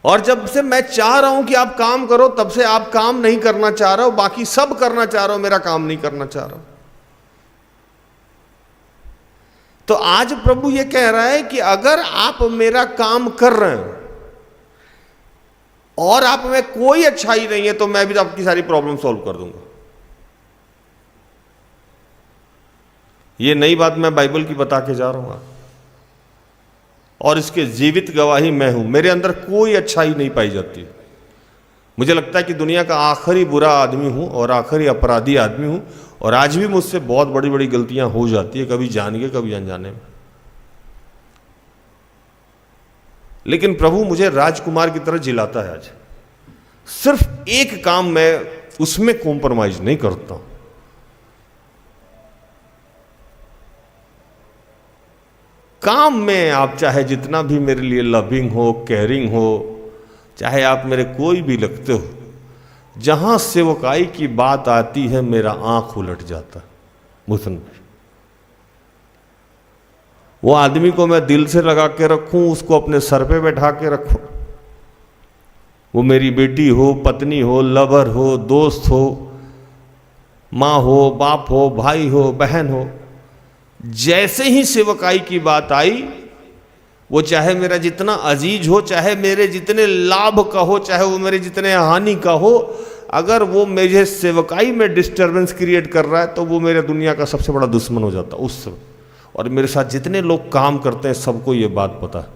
[SPEAKER 7] और जब से मैं चाह रहा हूं कि आप काम करो, तब से आप काम नहीं करना चाह रहे हो, बाकी सब करना चाह रहे हो, मेरा काम नहीं करना चाह रहा हो। तो आज प्रभु ये कह रहा है कि अगर आप मेरा काम कर रहे हो और आप में कोई अच्छाई नहीं है, तो मैं भी आपकी सारी प्रॉब्लम सॉल्व कर दूंगा। ये नई बात मैं बाइबल की बता के जा रहा हूं, और इसके जीवित गवाही मैं हूं। मेरे अंदर कोई अच्छाई नहीं पाई जाती। मुझे लगता है कि दुनिया का आखिरी बुरा आदमी हूं और आखिरी अपराधी आदमी हूं, और आज भी मुझसे बहुत बड़ी बड़ी गलतियां हो जाती है, कभी जान के कभी अनजाने में। लेकिन प्रभु मुझे राजकुमार की तरह जिलाता है। आज सिर्फ एक काम मैं उसमें कॉम्प्रोमाइज नहीं करता हूं। काम में आप चाहे जितना भी मेरे लिए लविंग हो, केयरिंग हो, चाहे आप मेरे कोई भी लगते हो, जहां सेवकाई की बात आती है मेरा आंख उलट जाता है। भूषण, वो आदमी को मैं दिल से लगा के रखूं, उसको अपने सर पे बैठा के रखूं, वो मेरी बेटी हो, पत्नी हो, लवर हो, दोस्त हो, माँ हो, बाप हो, भाई हो, बहन हो, जैसे ही सेवकाई की बात आई, वो चाहे मेरा जितना अजीज हो, चाहे मेरे जितने लाभ का हो, चाहे वो मेरे जितने हानि का हो, अगर वो मेरे सेवकाई में डिस्टर्बेंस क्रिएट कर रहा है, तो वो मेरे दुनिया का सबसे बड़ा दुश्मन हो जाता उस समय। और मेरे साथ जितने लोग काम करते हैं सबको ये बात पता है।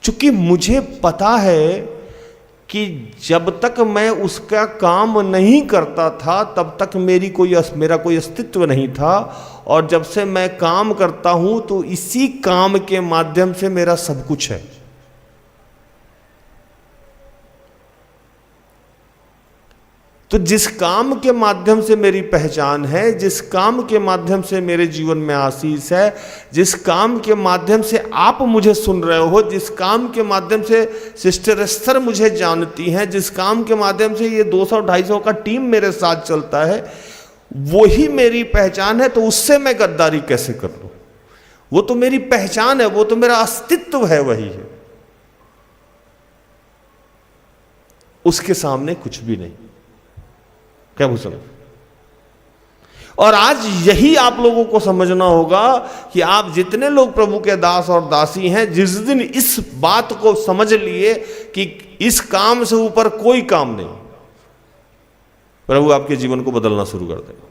[SPEAKER 7] चूंकि मुझे पता है कि जब तक मैं उसका काम नहीं करता था तब तक मेरा कोई अस्तित्व नहीं था, और जब से मैं काम करता हूं तो इसी काम के माध्यम से मेरा सब कुछ है। तो जिस काम के माध्यम से मेरी पहचान है, जिस काम के माध्यम से मेरे जीवन में आशीष है, जिस काम के माध्यम से आप मुझे सुन रहे हो, जिस काम के माध्यम से सिस्टर एस्थर मुझे जानती हैं, जिस काम के माध्यम से ये 200-250 का टीम मेरे साथ चलता है, वही मेरी पहचान है। तो उससे मैं गद्दारी कैसे कर लूं? वो तो मेरी पहचान है, वो तो मेरा अस्तित्व है, वही है। उसके सामने कुछ भी नहीं। क्या भूषण? और आज यही आप लोगों को समझना होगा कि आप जितने लोग प्रभु के दास और दासी हैं, जिस दिन इस बात को समझ लिए कि इस काम से ऊपर कोई काम नहीं, प्रभु आपके जीवन को बदलना शुरू कर देगा।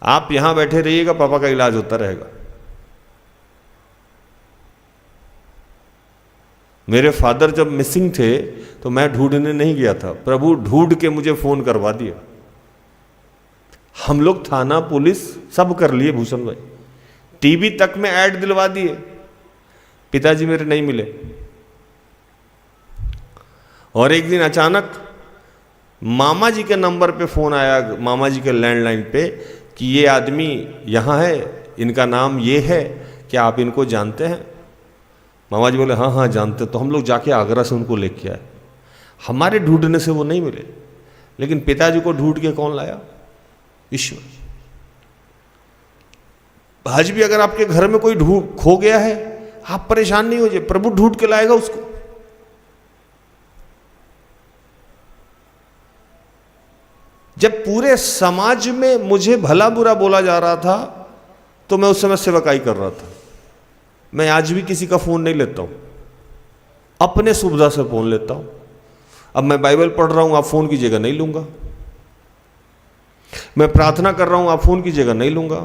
[SPEAKER 7] आप यहां बैठे रहिएगा, पापा का इलाज होता रहेगा। मेरे फादर जब मिसिंग थे तो मैं ढूंढने नहीं गया था, प्रभु ढूंढ के मुझे फोन करवा दिया। हम लोग थाना, पुलिस सब कर लिए भूषण भाई, टीवी तक में ऐड दिलवा दिए, पिताजी मेरे नहीं मिले। और एक दिन अचानक मामा जी के नंबर पे फोन आया, मामा जी के लैंडलाइन पे, कि ये आदमी यहाँ है, इनका नाम ये है, क्या आप इनको जानते हैं? मामा जी बोले हाँ हाँ जानते। तो हम लोग जाके आगरा से उनको लेके आए। हमारे ढूंढने से वो नहीं मिले, लेकिन पिताजी को ढूंढ के कौन लाया? ईश्वर। आज भी अगर आपके घर में कोई खो गया है, आप परेशान नहीं हो जाए, प्रभु ढूंढ के लाएगा उसको। जब पूरे समाज में मुझे भला बुरा बोला जा रहा था, तो मैं उस समय सेवकाई कर रहा था। मैं आज भी किसी का फोन नहीं लेता हूं, अपने सुविधा से फोन लेता हूं। अब मैं बाइबल पढ़ रहा हूं, आप फोन की जगह नहीं लूंगा। मैं प्रार्थना कर रहा हूं, आप फोन की जगह नहीं लूंगा।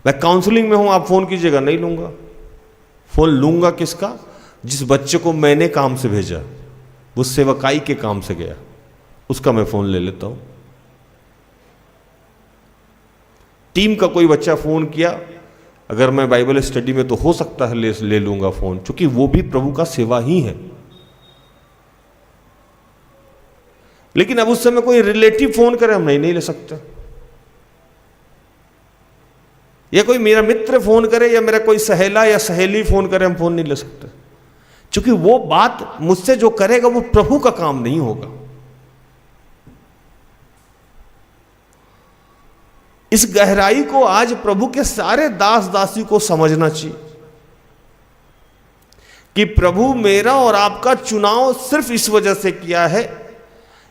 [SPEAKER 7] मैं काउंसलिंग में हूं, आप फोन की जगह नहीं लूंगा। फोन लूंगा किसका? जिस बच्चे को मैंने काम से भेजा, वो सेवकाई के काम से गया, उसका मैं फोन ले लेता हूं। टीम का कोई बच्चा फोन किया, अगर मैं बाइबल स्टडी में तो हो सकता है ले लूंगा फोन, क्योंकि वो भी प्रभु का सेवा ही है। लेकिन अब उस समय कोई रिलेटिव फोन करे, हम नहीं ले सकते, या कोई मेरा मित्र फोन करे या मेरा कोई सहेला या सहेली फोन करे, हम फोन नहीं ले सकते, क्योंकि वो बात मुझसे जो करेगा वो प्रभु का काम नहीं होगा। इस गहराई को आज प्रभु के सारे दास दासी को समझना चाहिए कि प्रभु मेरा और आपका चुनाव सिर्फ इस वजह से किया है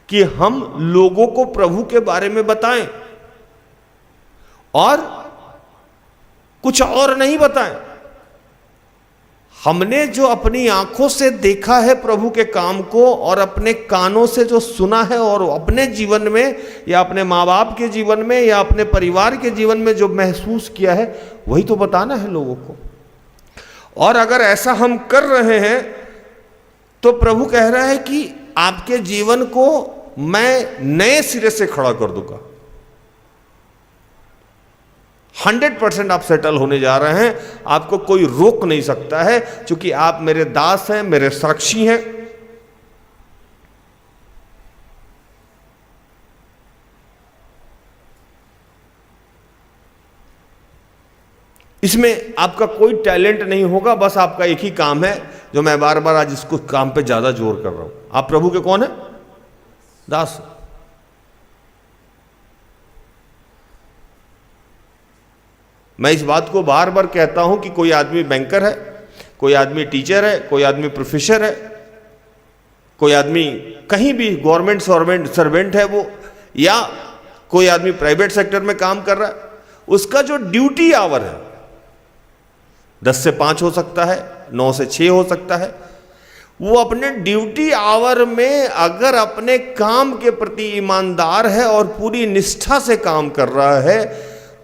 [SPEAKER 7] कि हम लोगों को प्रभु के बारे में बताएं और कुछ और नहीं बताएं। हमने जो अपनी आंखों से देखा है प्रभु के काम को, और अपने कानों से जो सुना है, और अपने जीवन में या अपने माँ बाप के जीवन में या अपने परिवार के जीवन में जो महसूस किया है, वही तो बताना है लोगों को। और अगर ऐसा हम कर रहे हैं तो प्रभु कह रहा है कि आपके जीवन को मैं नए सिरे से खड़ा कर दूंगा। 100% आप सेटल होने जा रहे हैं, आपको कोई रोक नहीं सकता है, क्योंकि आप मेरे दास हैं, मेरे साक्षी हैं। इसमें आपका कोई टैलेंट नहीं होगा, बस आपका एक ही काम है, जो मैं बार बार आज इसको काम पे ज्यादा जोर कर रहा हूं। आप प्रभु के कौन है? दास। मैं इस बात को बार बार कहता हूं कि कोई आदमी बैंकर है, कोई आदमी टीचर है, कोई आदमी प्रोफेसर है, कोई आदमी कहीं भी गवर्नमेंट सर्वेंट है वो, या कोई आदमी प्राइवेट सेक्टर में काम कर रहा है, उसका जो ड्यूटी आवर है 10 से 5 हो सकता है, 9 से 6 हो सकता है। वो अपने ड्यूटी आवर में अगर अपने काम के प्रति ईमानदार है और पूरी निष्ठा से काम कर रहा है,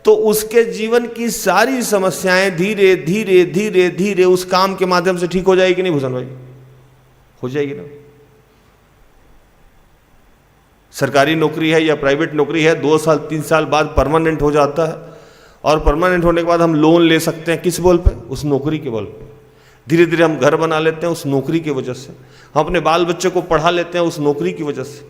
[SPEAKER 7] तो उसके जीवन की सारी समस्याएं धीरे धीरे धीरे धीरे उस काम के माध्यम से ठीक हो जाएगी। नहीं भूषण भाई? हो जाएगी ना। सरकारी नौकरी है या प्राइवेट नौकरी है, 2 साल 3 साल बाद परमानेंट हो जाता है, और परमानेंट होने के बाद हम लोन ले सकते हैं। किस बल पे? उस नौकरी के बल पे। धीरे धीरे हम घर बना लेते हैं उस नौकरी की वजह से, हम अपने बाल बच्चे को पढ़ा लेते हैं उस नौकरी की वजह से।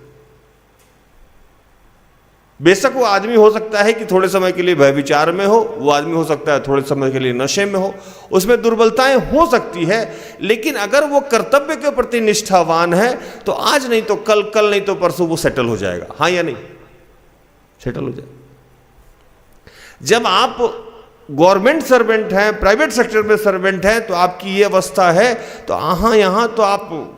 [SPEAKER 7] बेशक वो आदमी हो सकता है कि थोड़े समय के लिए व्यभिचार में हो, वो आदमी हो सकता है थोड़े समय के लिए नशे में हो, उसमें दुर्बलताएं हो सकती है, लेकिन अगर वो कर्तव्य के प्रति निष्ठावान है तो आज नहीं तो कल, कल नहीं तो परसों वो सेटल हो जाएगा। हाँ या नहीं? सेटल हो जाएगा। जब आप गवर्नमेंट सर्वेंट हैं, प्राइवेट सेक्टर में सर्वेंट हैं, तो आपकी ये अवस्था है, तो यहां तो आप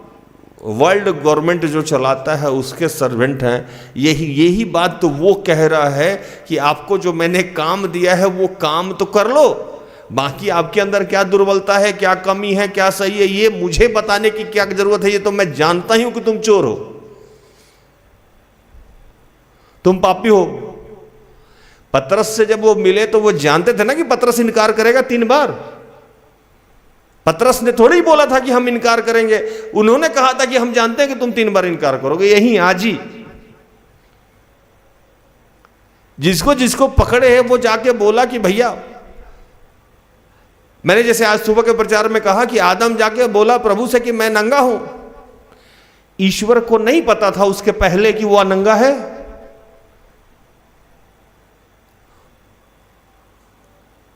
[SPEAKER 7] वर्ल्ड गवर्नमेंट जो चलाता है उसके सर्वेंट हैं। यही बात तो वो कह रहा है कि आपको जो मैंने काम दिया है वो काम तो कर लो, बाकी आपके अंदर क्या दुर्बलता है, क्या कमी है, क्या सही है, ये मुझे बताने की क्या जरूरत है। ये तो मैं जानता ही हूं कि तुम चोर हो, तुम पापी हो। पतरस से जब वो मिले तो वो जानते थे ना कि पतरस इनकार करेगा 3 बार। पतरस ने थोड़ी बोला था कि हम इनकार करेंगे, उन्होंने कहा था कि हम जानते हैं कि तुम 3 बार इनकार करोगे। यही आज ही जिसको जिसको पकड़े है वो जाके बोला कि भैया, मैंने जैसे आज सुबह के प्रचार में कहा कि आदम जाके बोला प्रभु से कि मैं नंगा हूं। ईश्वर को नहीं पता था उसके पहले कि वो नंगा है।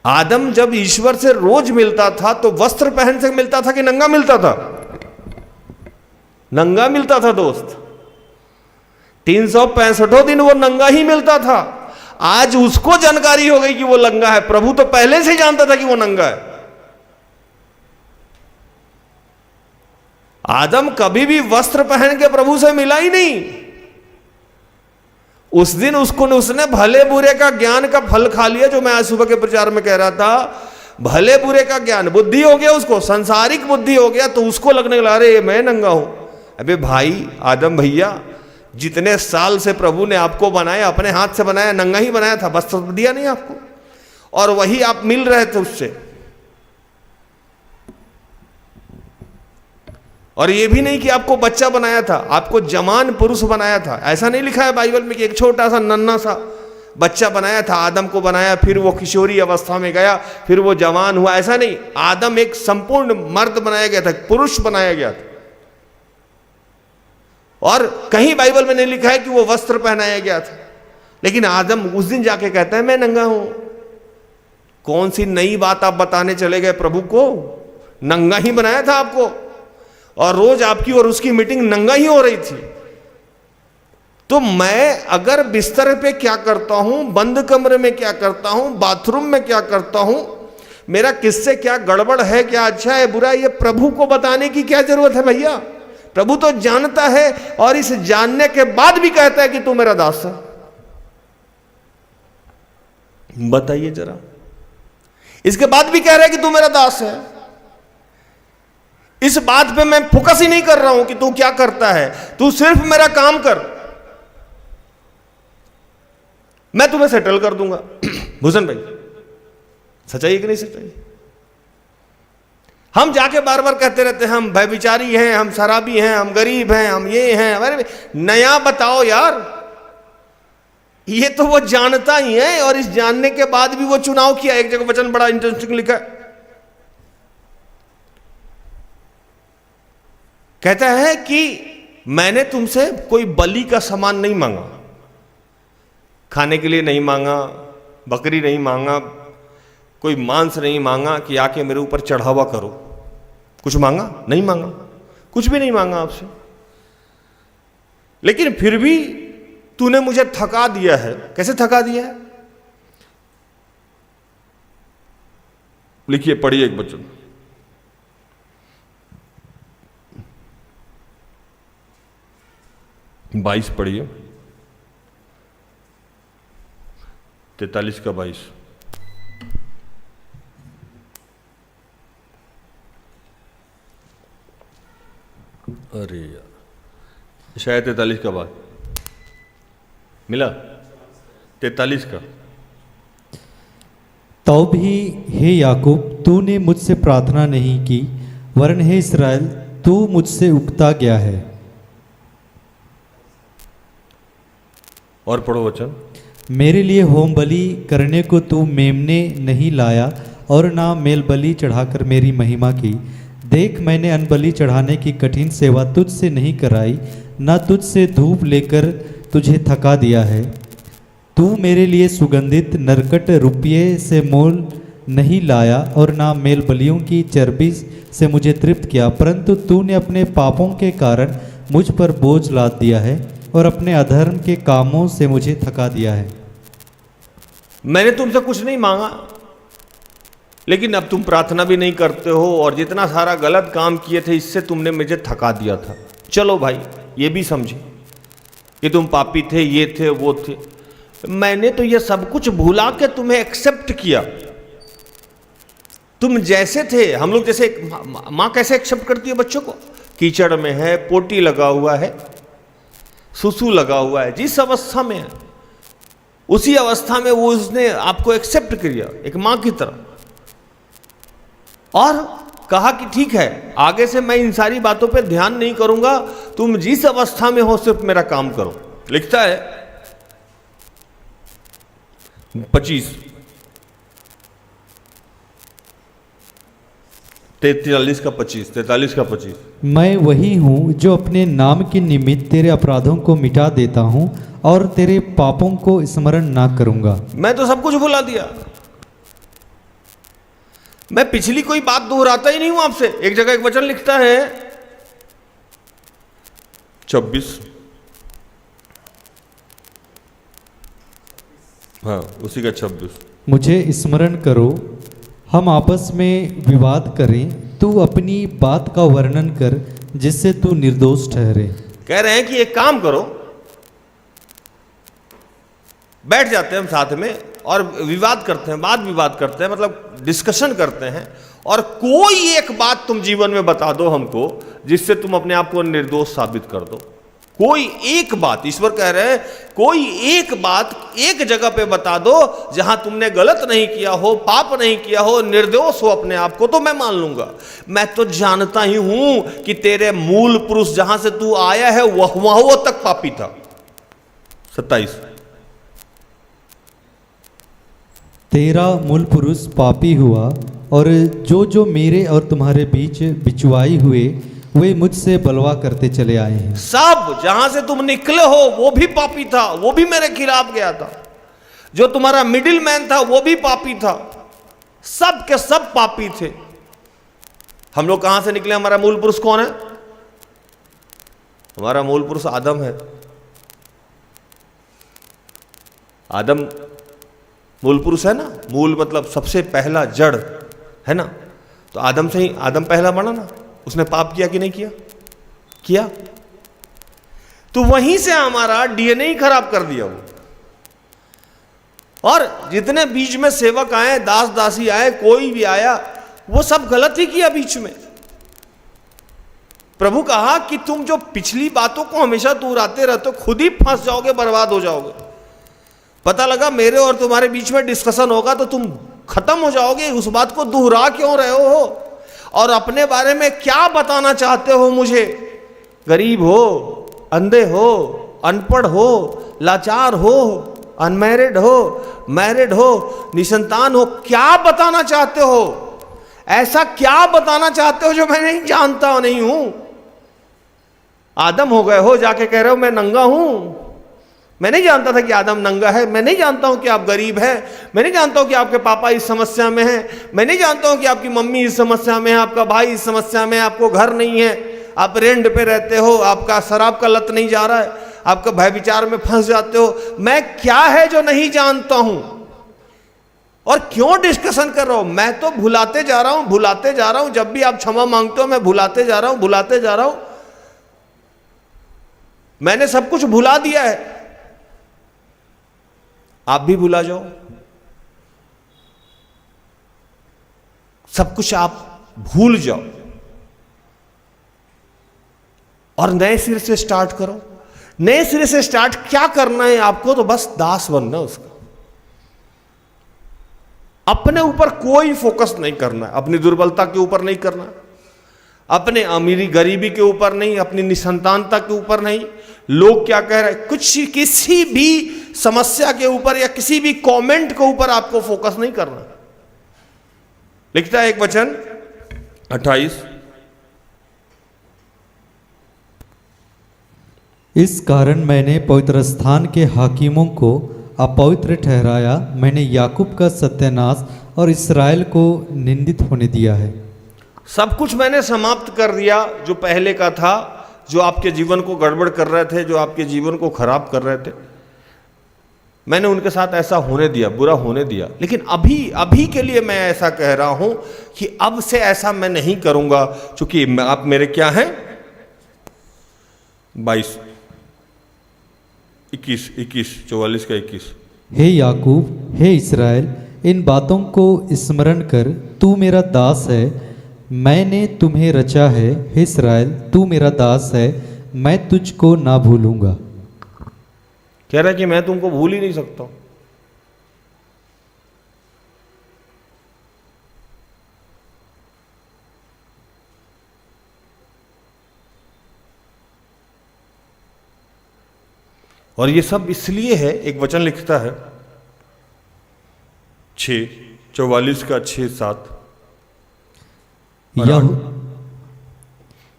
[SPEAKER 7] आदम जब ईश्वर से रोज मिलता था तो वस्त्र पहन से मिलता था कि नंगा मिलता था? नंगा मिलता था दोस्त। 365 दिन वो नंगा ही मिलता था। आज उसको जानकारी हो गई कि वो नंगा है, प्रभु तो पहले से जानता था कि वो नंगा है। आदम कभी भी वस्त्र पहन के प्रभु से मिला ही नहीं। उस दिन उसने भले बुरे का ज्ञान का फल खा लिया, जो मैं आज सुबह के प्रचार में कह रहा था। भले बुरे का ज्ञान, बुद्धि हो गया उसको, सांसारिक बुद्धि हो गया, तो उसको लगने लगा अरे मैं नंगा हूं। अबे भाई आदम भैया, जितने साल से प्रभु ने आपको बनाया, अपने हाथ से बनाया, नंगा ही बनाया था, वस्त्र दिया नहीं आपको, और वही आप मिल रहे थे उससे। और ये भी नहीं कि आपको बच्चा बनाया था, आपको जवान पुरुष बनाया था। ऐसा नहीं लिखा है बाइबल में कि एक छोटा सा नन्हा सा बच्चा बनाया था, आदम को बनाया, फिर वो किशोरी अवस्था में गया, फिर वो जवान हुआ। ऐसा नहीं, आदम एक संपूर्ण मर्द बनाया गया था, पुरुष बनाया गया था। और कहीं बाइबल में नहीं लिखा है कि वो वस्त्र पहनाया गया था। लेकिन आदम उस दिन जाके कहता है मैं नंगा हूं। कौन सी नई बात आप बताने चले गए प्रभु को? नंगा ही बनाया था आपको, और रोज आपकी और उसकी मीटिंग नंगा ही हो रही थी। तो मैं अगर बिस्तर पे क्या करता हूं, बंद कमरे में क्या करता हूं, बाथरूम में क्या करता हूं, मेरा किससे क्या गड़बड़ है, क्या अच्छा है बुरा, ये प्रभु को बताने की क्या जरूरत है भैया? प्रभु तो जानता है, और इस जानने के बाद भी कहता है कि तू मेरा दास है। बताइए जरा, इसके बाद भी कह रहा है कि तू मेरा दास है। इस बात पे मैं फोकस ही नहीं कर रहा हूं कि तू क्या करता है, तू सिर्फ मेरा काम कर, मैं तुम्हें सेटल कर दूंगा। भूषण भाई, सच्चाई है कि नहीं सच्चाई? हम जाके बार बार कहते रहते हैं हम व्यभिचारी हैं, हम शराबी हैं, हम गरीब हैं, हम ये हैं। अरे नया बताओ यार, ये तो वो जानता ही है, और इस जानने के बाद भी वो चुनाव किया। एक जगह वचन बड़ा इंटरेस्टिंग लिखा है, कहता है कि मैंने तुमसे कोई बलि का सामान नहीं मांगा, खाने के लिए नहीं मांगा, बकरी नहीं मांगा, कोई मांस नहीं मांगा कि आके मेरे ऊपर चढ़ावा करो। कुछ मांगा? नहीं मांगा, कुछ भी नहीं मांगा आपसे। लेकिन फिर भी तूने मुझे थका दिया है। कैसे थका दिया है? लिखिए, पढ़िए एक वचन, बाईस पढ़िए, 43 का 22। अरे यार, शायद 43 का बाद मिला, 43 का।
[SPEAKER 1] तो भी हे याकूब, तूने मुझसे प्रार्थना नहीं की, वरन हे इस्राएल, तू मुझसे उकता गया है।
[SPEAKER 7] और पढ़ो वचन।
[SPEAKER 1] मेरे लिए होम बलि करने को तू मेमने नहीं लाया, और ना मेल बलि चढ़ाकर मेरी महिमा की। देख, मैंने अनबलि चढ़ाने की कठिन सेवा तुझसे नहीं कराई, ना तुझसे धूप लेकर तुझे थका दिया है। तू मेरे लिए सुगंधित नरकट रुपये से मोल नहीं लाया, और ना मेल बलियों की चर्बी से मुझे तृप्त किया, परंतु तूने अपने पापों के कारण मुझ पर बोझ लाद दिया है, और अपने अधर्म के कामों से मुझे थका दिया है।
[SPEAKER 7] मैंने तुमसे कुछ नहीं मांगा, लेकिन अब तुम प्रार्थना भी नहीं करते हो, और जितना सारा गलत काम किए थे इससे तुमने मुझे थका दिया था। चलो भाई, ये भी समझे कि तुम पापी थे, ये थे, वो थे। मैंने तो ये सब कुछ भुला के तुम्हें एक्सेप्ट किया। तुम जैसे थे, हम लोग जैसे माँ कैसे एक्सेप्ट करती है बच्चों को? कीचड़ में है, पोटी लगा हुआ है, सुसु लगा हुआ है, जिस अवस्था में है उसी अवस्था में वो उसने आपको एक्सेप्ट किया एक माँ की तरह, और कहा कि ठीक है, आगे से मैं इन सारी बातों पे ध्यान नहीं करूंगा, तुम जिस अवस्था में हो सिर्फ मेरा काम करो। लिखता है 25, 43 का 25, 43 का 25।
[SPEAKER 1] मैं वही हूँ जो अपने नाम के निमित्त तेरे अपराधों को मिटा देता हूँ, और तेरे पापों को स्मरण ना करूँगा। मैं
[SPEAKER 7] तो सब कुछ भुला दिया। मैं पिछली कोई बात दोहराता ही नहीं हूं आपसे। एक जगह एक वचन लिखता है 26, हाँ उसी का 26,
[SPEAKER 1] मुझे स्मरण करो, हम आपस में विवाद करें, तू अपनी बात का वर्णन कर, जिससे तू निर्दोष ठहरे।
[SPEAKER 7] कह रहे हैं कि एक काम करो, बैठ जाते हैं हम साथ में और विवाद करते हैं, वाद विवाद करते हैं, मतलब डिस्कशन करते हैं, और कोई एक बात तुम जीवन में बता दो हमको जिससे तुम अपने आप को निर्दोष साबित कर दो। कोई एक बात, ईश्वर कह रहे हैं कोई एक बात एक जगह पे बता दो जहां तुमने गलत नहीं किया हो, पाप नहीं किया हो, निर्दोष हो अपने आप को, तो मैं मान लूंगा। मैं तो जानता ही हूं कि तेरे मूल पुरुष जहां से तू आया है वह तक पापी था। 27
[SPEAKER 1] तेरा मूल पुरुष पापी हुआ और जो जो मेरे और तुम्हारे बीच बिचवाई हुए वे मुझसे बलवा करते चले आए हैं।
[SPEAKER 7] सब जहां से तुम निकले हो वो भी पापी था, वो भी मेरे खिलाफ गया था। जो तुम्हारा मिडिल मैन था वो भी पापी था। सब के सब पापी थे। हम लोग कहां से निकले? हमारा मूल पुरुष कौन है? हमारा मूल पुरुष आदम है। आदम मूल पुरुष है ना। मूल मतलब सबसे पहला जड़ है ना। तो आदम से ही आदम पहला बना ना। उसने पाप किया कि नहीं किया? किया। तो वहीं से हमारा डीएनए ही खराब कर दिया वो। और जितने बीच में सेवक आए, दास दासी आए, कोई भी आया, वो सब गलत ही किया बीच में। प्रभु कहा कि तुम जो पिछली बातों को हमेशा दोहराते रहते हो, खुद ही फंस जाओगे, बर्बाद हो जाओगे। पता लगा मेरे और तुम्हारे बीच में डिस्कशन होगा तो तुम खत्म हो जाओगे। उस बात को दोहरा क्यों रहे हो? और अपने बारे में क्या बताना चाहते हो मुझे? गरीब हो, अंधे हो, अनपढ़ हो, लाचार हो, अनमैरिड हो, मैरिड हो, निसंतान हो, क्या बताना चाहते हो? ऐसा क्या बताना चाहते हो जो मैं नहीं जानता नहीं हूं? आदम हो गए हो, जाके कह रहे हो मैं नंगा हूं। मैं नहीं जानता था कि आदम नंगा है। मैं नहीं जानता हूं कि आप गरीब हैं। मैं नहीं जानता हूं कि आपके पापा इस समस्या में हैं। मैं नहीं जानता हूं कि आपकी मम्मी इस समस्या में है, आपका भाई इस समस्या में है, आपको घर नहीं है, आप रेंट पे रहते हो, आपका शराब का लत नहीं जा रहा है, आपका भय विचार में फंस जाते हो। मैं क्या है जो नहीं जानता हूं? और क्यों डिस्कशन कर रहा हूं? मैं तो भुलाते जा रहा हूं, भुलाते जा रहा हूं। जब भी आप क्षमा मांगते हो मैं भुलाते जा रहा हूं, भुलाते जा रहा हूं। मैंने सब कुछ भुला दिया है। आप भी भुला जाओ। सब कुछ आप भूल जाओ और नए सिरे से स्टार्ट करो। नए सिरे से स्टार्ट क्या करना है आपको? तो बस दास बनना उसका। अपने ऊपर कोई फोकस नहीं करना है। अपनी दुर्बलता के ऊपर नहीं करना है, अपने अमीरी गरीबी के ऊपर नहीं, अपनी निसंतानता के ऊपर नहीं, लोग क्या कह रहे हैं, कुछ किसी भी समस्या के ऊपर या किसी भी कमेंट के ऊपर आपको फोकस नहीं करना। लिखता है एक वचन 28,
[SPEAKER 1] इस कारण मैंने पवित्र स्थान के हाकिमों को अपवित्र ठहराया। मैंने याकूब का सत्यानाश और इस्राएल को निंदित होने दिया है।
[SPEAKER 7] सब कुछ मैंने समाप्त कर दिया जो पहले का था, जो आपके जीवन को गड़बड़ कर रहे थे, जो आपके जीवन को खराब कर रहे थे। मैंने उनके साथ ऐसा होने दिया, बुरा होने दिया। लेकिन अभी के लिए मैं ऐसा कह रहा हूं कि अब से ऐसा मैं नहीं करूंगा, क्योंकि आप मेरे क्या हैं? 22, 21, 44 का 21।
[SPEAKER 1] हे याकूब, हे इस्राएल, इन बातों को स्मरण कर, तू मेरा दास है, मैंने तुम्हें रचा है। हे इस्राएल, तू मेरा दास है, मैं तुझको ना भूलूंगा।
[SPEAKER 7] कह रहा है कि मैं तुमको भूल ही नहीं सकता। और ये सब इसलिए है, एक वचन लिखता है 44 का 6-7,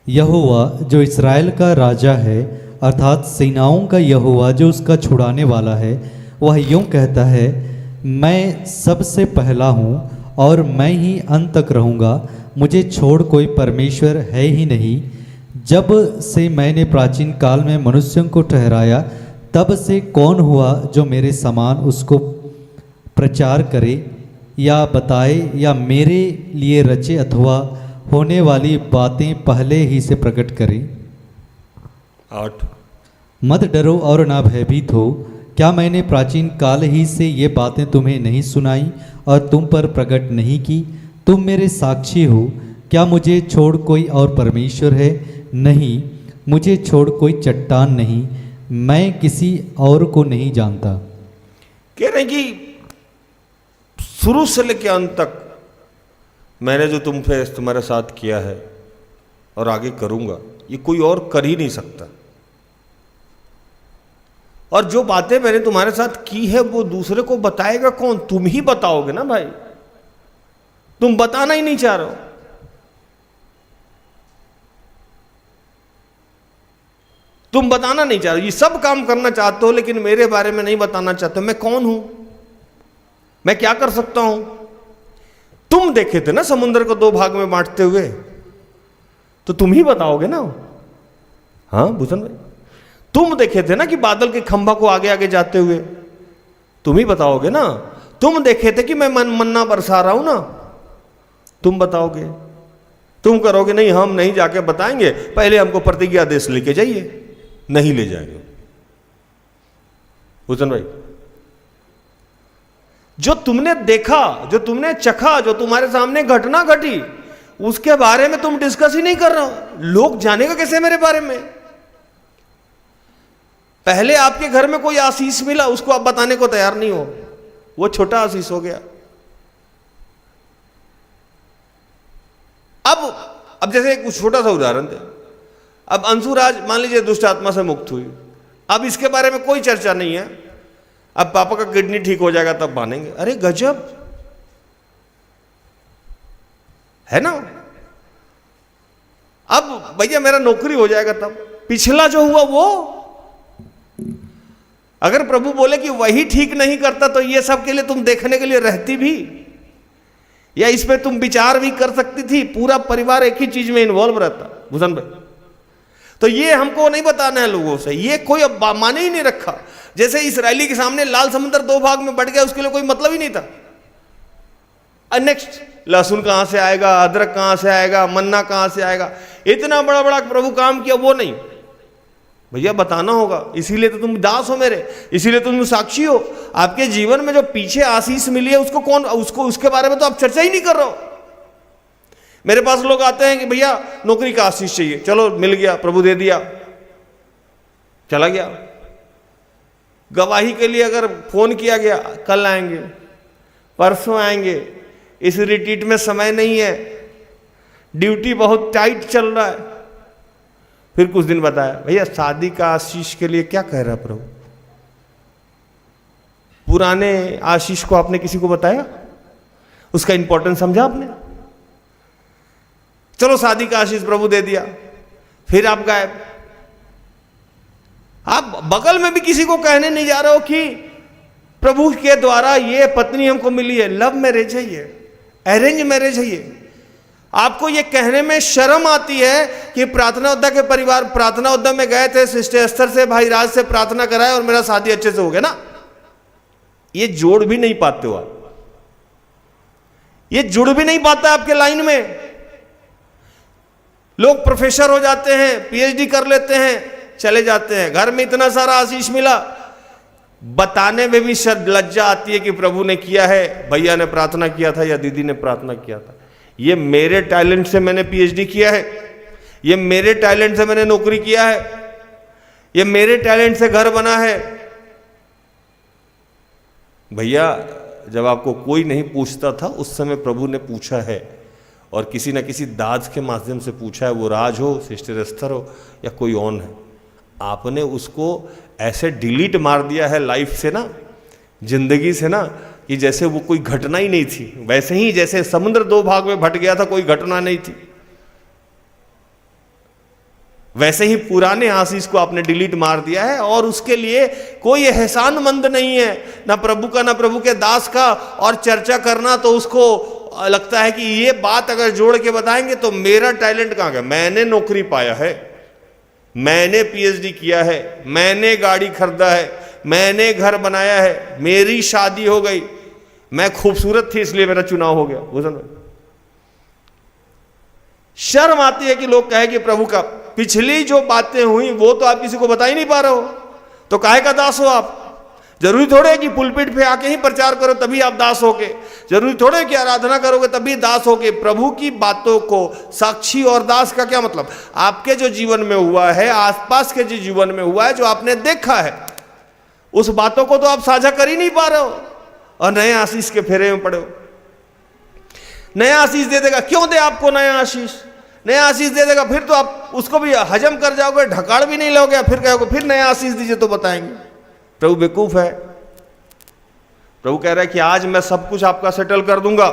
[SPEAKER 1] यहोवा जो इस्राएल का राजा है, अर्थात सेनाओं का यहोवा जो उसका छुड़ाने वाला है, वह यूं कहता है, मैं सबसे पहला हूँ और मैं ही अंत तक रहूँगा, मुझे छोड़ कोई परमेश्वर है ही नहीं। जब से मैंने प्राचीन काल में मनुष्यों को ठहराया, तब से कौन हुआ जो मेरे समान उसको प्रचार करे या बताए या मेरे लिए रचे अथवा होने वाली बातें पहले ही से प्रकट करे।
[SPEAKER 7] 8,
[SPEAKER 1] मत डरो और ना भयभीत हो। क्या मैंने प्राचीन काल ही से ये बातें तुम्हें नहीं सुनाई और तुम पर प्रकट नहीं की? तुम मेरे साक्षी हो। क्या मुझे छोड़ कोई और परमेश्वर है? नहीं। मुझे छोड़ कोई चट्टान नहीं, मैं किसी और को नहीं जानता।
[SPEAKER 7] कह रहे हैं कि शुरू से लेकर अंत तक मैंने जो तुम्हारे साथ किया है और आगे करूंगा, ये कोई और कर ही नहीं सकता। और जो बातें मैंने तुम्हारे साथ की है वो दूसरे को बताएगा कौन? तुम ही बताओगे ना भाई। तुम बताना ही नहीं चाह रहे हो। तुम बताना नहीं चाह रहे हो, ये सब काम करना चाहते हो लेकिन मेरे बारे में नहीं बताना चाहते हो। मैं कौन हूं? मैं क्या कर सकता हूं? तुम देखे थे ना समुद्र को 2 भाग में बांटते हुए, तो तुम ही बताओगे ना। हाँ भूषण भाई, तुम देखे थे ना कि बादल के खंभा को आगे आगे जाते हुए, तुम ही बताओगे ना। तुम देखे थे कि मैं मन्ना बरसा रहा हूं ना, तुम बताओगे। तुम करोगे नहीं, हम नहीं जाके बताएंगे, पहले हमको प्रतिज्ञा आदेश लेके जाइए। नहीं ले जाएंगे। भूषण भाई, जो तुमने देखा, जो तुमने चखा, जो तुम्हारे सामने घटना घटी, उसके बारे में तुम डिस्कस ही नहीं कर रहे हो। लोग जानेगा कैसे मेरे बारे में? पहले आपके घर में कोई आशीष मिला, उसको आप बताने को तैयार नहीं हो, वो छोटा आशीष हो गया। अब जैसे एक छोटा सा उदाहरण दे। अब अंशुराज मान लीजिए दुष्ट आत्मा से मुक्त हुई, अब इसके बारे में कोई चर्चा नहीं है। अब पापा का किडनी ठीक हो जाएगा तब मानेंगे। अरे गजब है ना। अब भैया मेरा नौकरी हो जाएगा तब। पिछला जो हुआ वो, अगर प्रभु बोले कि वही ठीक नहीं करता तो ये सब के लिए तुम देखने के लिए रहती भी, या इस पे तुम विचार भी कर सकती थी। पूरा परिवार एक ही चीज में इन्वॉल्व रहता भूषण भाई। तो ये हमको नहीं बताना है लोगों से, ये कोई अब माने ही नहीं रखा। जैसे इस्राएली के सामने लाल समुद्र 2 भाग में बट गया, उसके लिए कोई मतलब ही नहीं था। नेक्स्ट, लहसुन कहां से आएगा, अदरक कहां से आएगा, मन्ना कहां से आएगा, इतना बड़ा बड़ा प्रभु काम किया, वो नहीं। भैया बताना होगा, इसीलिए तो तुम दास हो मेरे, इसीलिए तुम साक्षी हो। आपके जीवन में जो पीछे आशीष मिली है उसको कौन, उसके बारे में तो आप चर्चा ही नहीं कर रहे हो। मेरे पास लोग आते हैं कि भैया नौकरी का आशीष चाहिए, चलो मिल गया, प्रभु दे दिया, चला गया। गवाही के लिए अगर फोन किया गया, कल आएंगे, परसों आएंगे, इस रिट्रीट में समय नहीं है, ड्यूटी बहुत टाइट चल रहा है। फिर कुछ दिन बताया, भैया शादी का आशीष के लिए क्या कह रहा प्रभु? पुराने आशीष को आपने किसी को बताया? उसका इंपॉर्टेंस समझा आपने? चलो शादी का आशीष प्रभु दे दिया, फिर आप गायब। आप बगल में भी किसी को कहने नहीं जा रहे हो कि प्रभु के द्वारा ये पत्नी हमको मिली है। लव मैरिज है ये, अरेंज मैरिज है ये। आपको ये कहने में शर्म आती है कि प्रार्थना उद्धा के परिवार प्रार्थना उद्धा में गए थे, सिस्टर एस्तर से, भाई राज से प्रार्थना कराए और मेरा शादी अच्छे से हो गया ना। ये जोड़ भी नहीं पाते हो आप, ये जुड़ भी नहीं पाता आपके लाइन में। लोग प्रोफेसर हो जाते हैं, पीएचडी कर लेते हैं, चले जाते हैं। घर में इतना सारा आशीष मिला, बताने में भी शर्म लज्जा आती है कि प्रभु ने किया है, भैया ने प्रार्थना किया था या दीदी ने प्रार्थना किया था। ये मेरे टैलेंट से मैंने पीएचडी किया है, ये मेरे टैलेंट से मैंने नौकरी किया है, ये मेरे टैलेंट से घर बना है। भैया जब आपको कोई नहीं पूछता था उस समय प्रभु ने पूछा है, और किसी न किसी दाज के माध्यम से पूछा है। वो राज हो, सिस्टर एस्तर हो या कोई और है। आपने उसको ऐसे डिलीट मार दिया है लाइफ से ना, जिंदगी से ना, कि जैसे वो कोई घटना ही नहीं थी। वैसे ही जैसे समुद्र 2 भाग में बट गया था, कोई घटना नहीं थी, वैसे ही पुराने आशीष को आपने डिलीट मार दिया है। और उसके लिए कोई एहसानमंद नहीं है, ना प्रभु का ना प्रभु के दास का। और चर्चा करना तो उसको लगता है कि ये बात अगर जोड़ के बताएंगे तो मेरा टैलेंट कहाँ गया? मैंने नौकरी पाया है, मैंने पीएचडी किया है, मैंने गाड़ी खरीदा है, मैंने घर बनाया है, मेरी शादी हो गई, मैं खूबसूरत थी इसलिए मेरा चुनाव हो गया। भूषण भाई, शर्म आती है कि लोग कहे कि प्रभु का पिछली जो बातें हुई वो तो आप किसी को बता ही नहीं पा रहे हो, तो काहे का दास हो आप? जरूरी थोड़े है कि पुलपिट पे आके ही प्रचार करो तभी आप दास होगे, जरूरी थोड़े है कि आराधना करोगे तभी दास होगे। प्रभु की बातों को साक्षी और दास का क्या मतलब? आपके जो जीवन में हुआ है, आसपास के जो जीवन में हुआ है, जो आपने देखा है, उस बातों को तो आप साझा कर ही नहीं पा रहे हो और नए आशीष के फेरे में पड़े हो। नया आशीष दे देगा, क्यों दे आपको नया आशीष? नया आशीष दे देगा फिर तो आप उसको भी हजम कर जाओगे, ढकाड़ भी नहीं लोगे, फिर कहोगे फिर नया आशीष दीजिए तो बताएंगे। प्रभु बेवकूफ है। प्रभु कह रहा है कि आज मैं सब कुछ आपका सेटल कर दूंगा,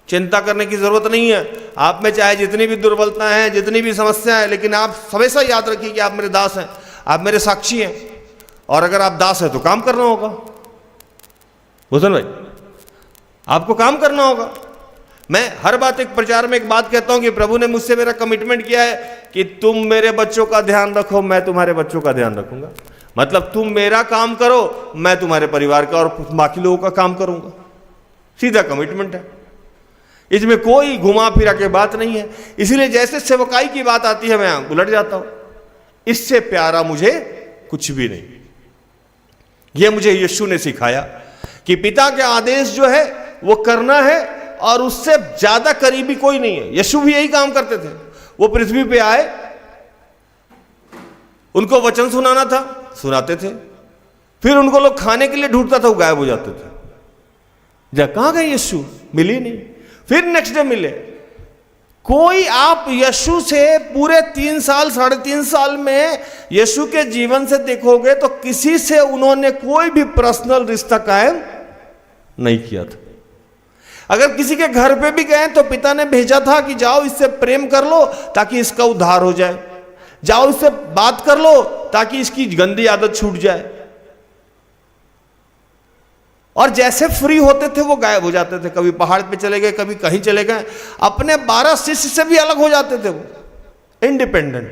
[SPEAKER 7] चिंता करने की जरूरत नहीं है। आप में चाहे जितनी भी दुर्बलता है, जितनी भी समस्या है, लेकिन आप हमेशा याद रखिए कि आप मेरे दास हैं, आप मेरे साक्षी हैं, और अगर आप दास हैं तो काम करना होगा। भूषण भाई, आपको काम करना होगा। मैं हर बात एक प्रचार में एक बात कहता हूं कि प्रभु ने मुझसे मेरा कमिटमेंट किया है कि तुम मेरे बच्चों का ध्यान रखो, मैं तुम्हारे बच्चों का ध्यान रखूंगा। मतलब तुम मेरा काम करो, मैं तुम्हारे परिवार का और बाकी लोगों का काम करूंगा। सीधा कमिटमेंट है, इसमें कोई घुमा फिरा के बात नहीं है। इसीलिए जैसे सेवकाई की बात आती है मैं उलट जाता हूं। इससे प्यारा मुझे कुछ भी नहीं। यह मुझे यीशु ने सिखाया कि पिता के आदेश जो है वो करना है, और उससे ज्यादा करीबी कोई नहीं है। यीशु भी यही काम करते थे। वो पृथ्वी पे आए, उनको वचन सुनाना था, सुनाते थे, फिर उनको लोग खाने के लिए ढूंढता था, वो गायब हो जाते थे। कहां गए यीशु? मिले नहीं। फिर नेक्स्ट डे मिले। कोई आप यीशु से पूरे 3 साल 3.5 साल में यीशु के जीवन से देखोगे तो किसी से उन्होंने कोई भी पर्सनल रिश्ता कायम नहीं किया था। अगर किसी के घर पे भी गए तो पिता ने भेजा था कि जाओ इससे प्रेम कर लो ताकि इसका उद्धार हो जाए, जाओ इससे बात कर लो ताकि इसकी गंदी आदत छूट जाए। और जैसे फ्री होते थे वो गायब हो जाते थे। कभी पहाड़ पे चले गए, कभी कहीं चले गए। अपने 12 शिष्य से भी अलग हो जाते थे वो, इंडिपेंडेंट,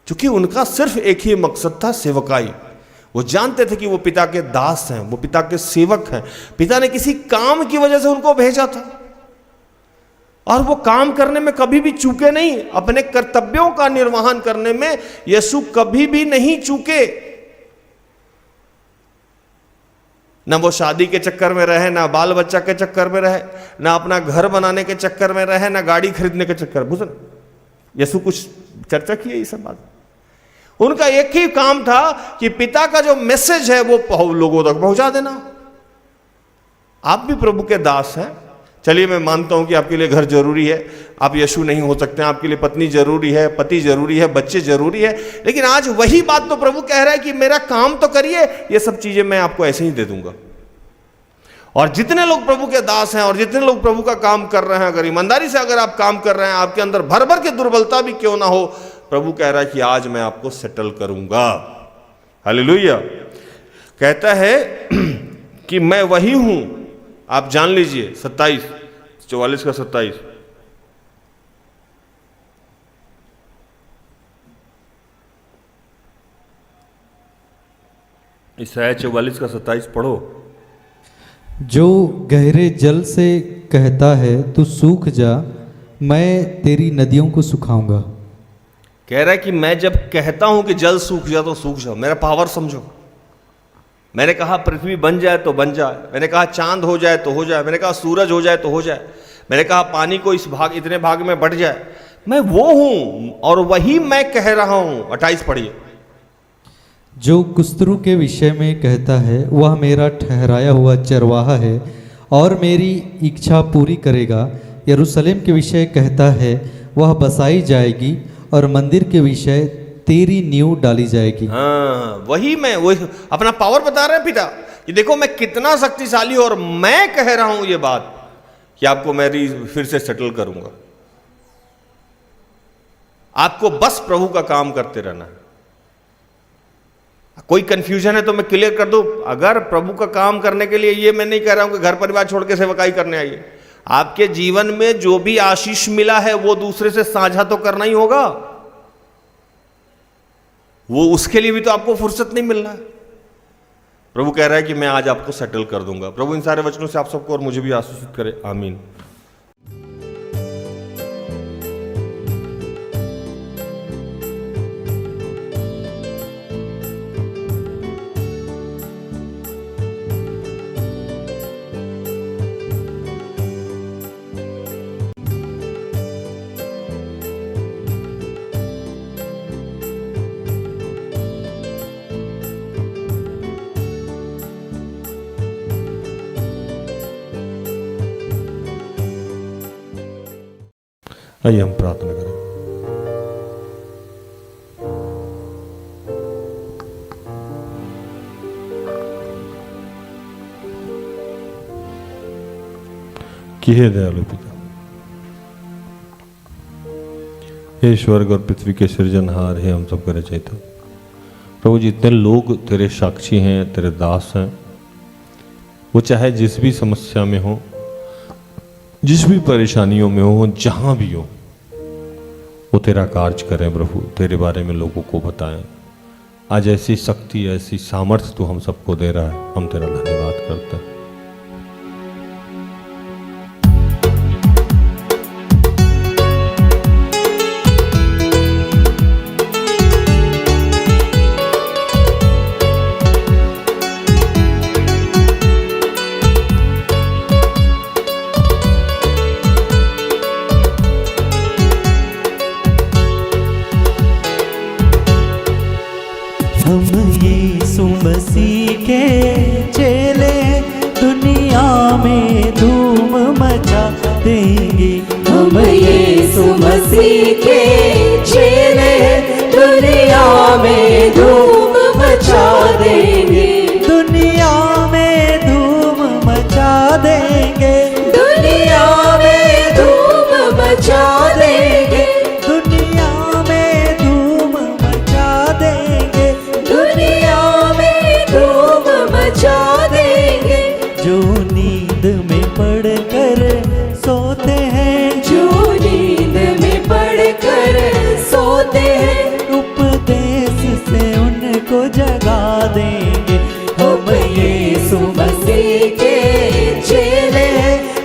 [SPEAKER 7] क्योंकि उनका सिर्फ एक ही मकसद था, सेवकाई। वो जानते थे कि वो पिता के दास हैं, वो पिता के सेवक हैं। पिता ने किसी काम की वजह से उनको भेजा था और वो काम करने में कभी भी चूके नहीं। अपने कर्तव्यों का निर्वहन करने में यीशु कभी भी नहीं चूके। ना वो शादी के चक्कर में रहे, ना बाल बच्चा के चक्कर में रहे, ना अपना घर बनाने के चक्कर में रहे, ना गाड़ी खरीदने के चक्कर। बुझल यीशु कुछ चर्चा की है ये सब बात। उनका एक ही काम था कि पिता का जो मैसेज है वो लोगों तक पहुंचा देना। आप भी प्रभु के दास हैं। चलिए मैं मानता हूं कि आपके लिए घर जरूरी है, आप यीशु नहीं हो सकते, आपके लिए पत्नी जरूरी है, पति जरूरी है, बच्चे जरूरी है, लेकिन आज वही बात तो प्रभु कह रहा है कि मेरा काम तो करिए, ये सब चीजें मैं आपको ऐसे ही दे दूंगा। और जितने लोग प्रभु के दास हैं और जितने लोग प्रभु का काम कर रहे हैं, अगर ईमानदारी से अगर आप काम कर रहे हैं, आपके अंदर भर भर के दुर्बलता भी क्यों ना हो, प्रभु कह रहा है कि आज मैं आपको सेटल करूंगा। हालेलुया। कहता है कि मैं वही हूं, आप जान लीजिए। 44 का 27। ईसाया 44 का 27 पढ़ो।
[SPEAKER 1] जो गहरे जल से कहता है तू सूख जा, मैं तेरी नदियों को सुखाऊंगा।
[SPEAKER 7] कह रहा है कि मैं जब कहता हूं कि जल सूख जा तो सूख जाओ, मेरा पावर समझो। मैंने कहा पृथ्वी बन जाए तो बन जाए, मैंने कहा चांद हो जाए तो हो जाए, मैंने कहा सूरज हो जाए तो हो जाए, मैंने कहा पानी को इतने भाग में बढ़ जाए। मैं वो हूं और वही मैं कह रहा हूं। 28 पढ़िए।
[SPEAKER 1] जो कुस्तरू के विषय में कहता है वह मेरा ठहराया हुआ चरवाहा है और मेरी इच्छा पूरी करेगा। यरूशलेम के विषय कहता है वह बसाई जाएगी और मंदिर के विषय तेरी नींव डाली जाएगी।
[SPEAKER 7] हाँ, वही अपना पावर बता रहे हैं पिता कि देखो मैं कितना शक्तिशाली हूं, और मैं कह रहा हूं ये बात कि आपको मैं फिर से सेटल करूंगा। आपको बस प्रभु का काम करते रहना है। कोई कंफ्यूजन है तो मैं क्लियर कर दूं। अगर प्रभु का काम करने के लिए, ये मैं नहीं कह रहा हूं कि घर परिवार छोड़ के सेवकाई करने आइए। आपके जीवन में जो भी आशीष मिला है वो दूसरे से साझा तो करना ही होगा। वो उसके लिए भी तो आपको फुर्सत नहीं मिल रहा है। प्रभु कह रहा है कि मैं आज आपको सेटल कर दूंगा। प्रभु इन सारे वचनों से आप सबको और मुझे भी आशीषित करे। आमीन। आइए हम प्रार्थना करें। कि हे दयालु पिता, हे स्वर्ग और पृथ्वी के सृजनहार, हे हम सबका रचयिता, प्रभु जितने लोग तेरे साक्षी हैं, तेरे दास हैं, वो चाहे जिस भी समस्या में हो, जिस भी परेशानियों में हो, जहां भी हो, वो तेरा कार्य करें प्रभु, तेरे बारे में लोगों को बताएं। आज ऐसी शक्ति, ऐसी सामर्थ्य तू हम सबको दे रहा है, हम तेरा धन्यवाद करते हैं।
[SPEAKER 3] हम यीशु मसीह के चेले दुनिया में धूम मचा देंगे।
[SPEAKER 5] हम यीशु मसीह के चेले दुनिया में धूम मचा देंगे।
[SPEAKER 3] दुनिया में धूम मचा देंगे।
[SPEAKER 5] दुनिया में धूम मचा देंगे।
[SPEAKER 3] दुनिया में धूम मचा देंगे।
[SPEAKER 5] दुनिया में धूम मचा देंगे।
[SPEAKER 3] जो नींद में पड़कर सोते हैं,
[SPEAKER 5] जो नींद में पड़कर सोते हैं,
[SPEAKER 3] उपदेश से उनको जगा देंगे।
[SPEAKER 5] हम यीशु मसीह के चेले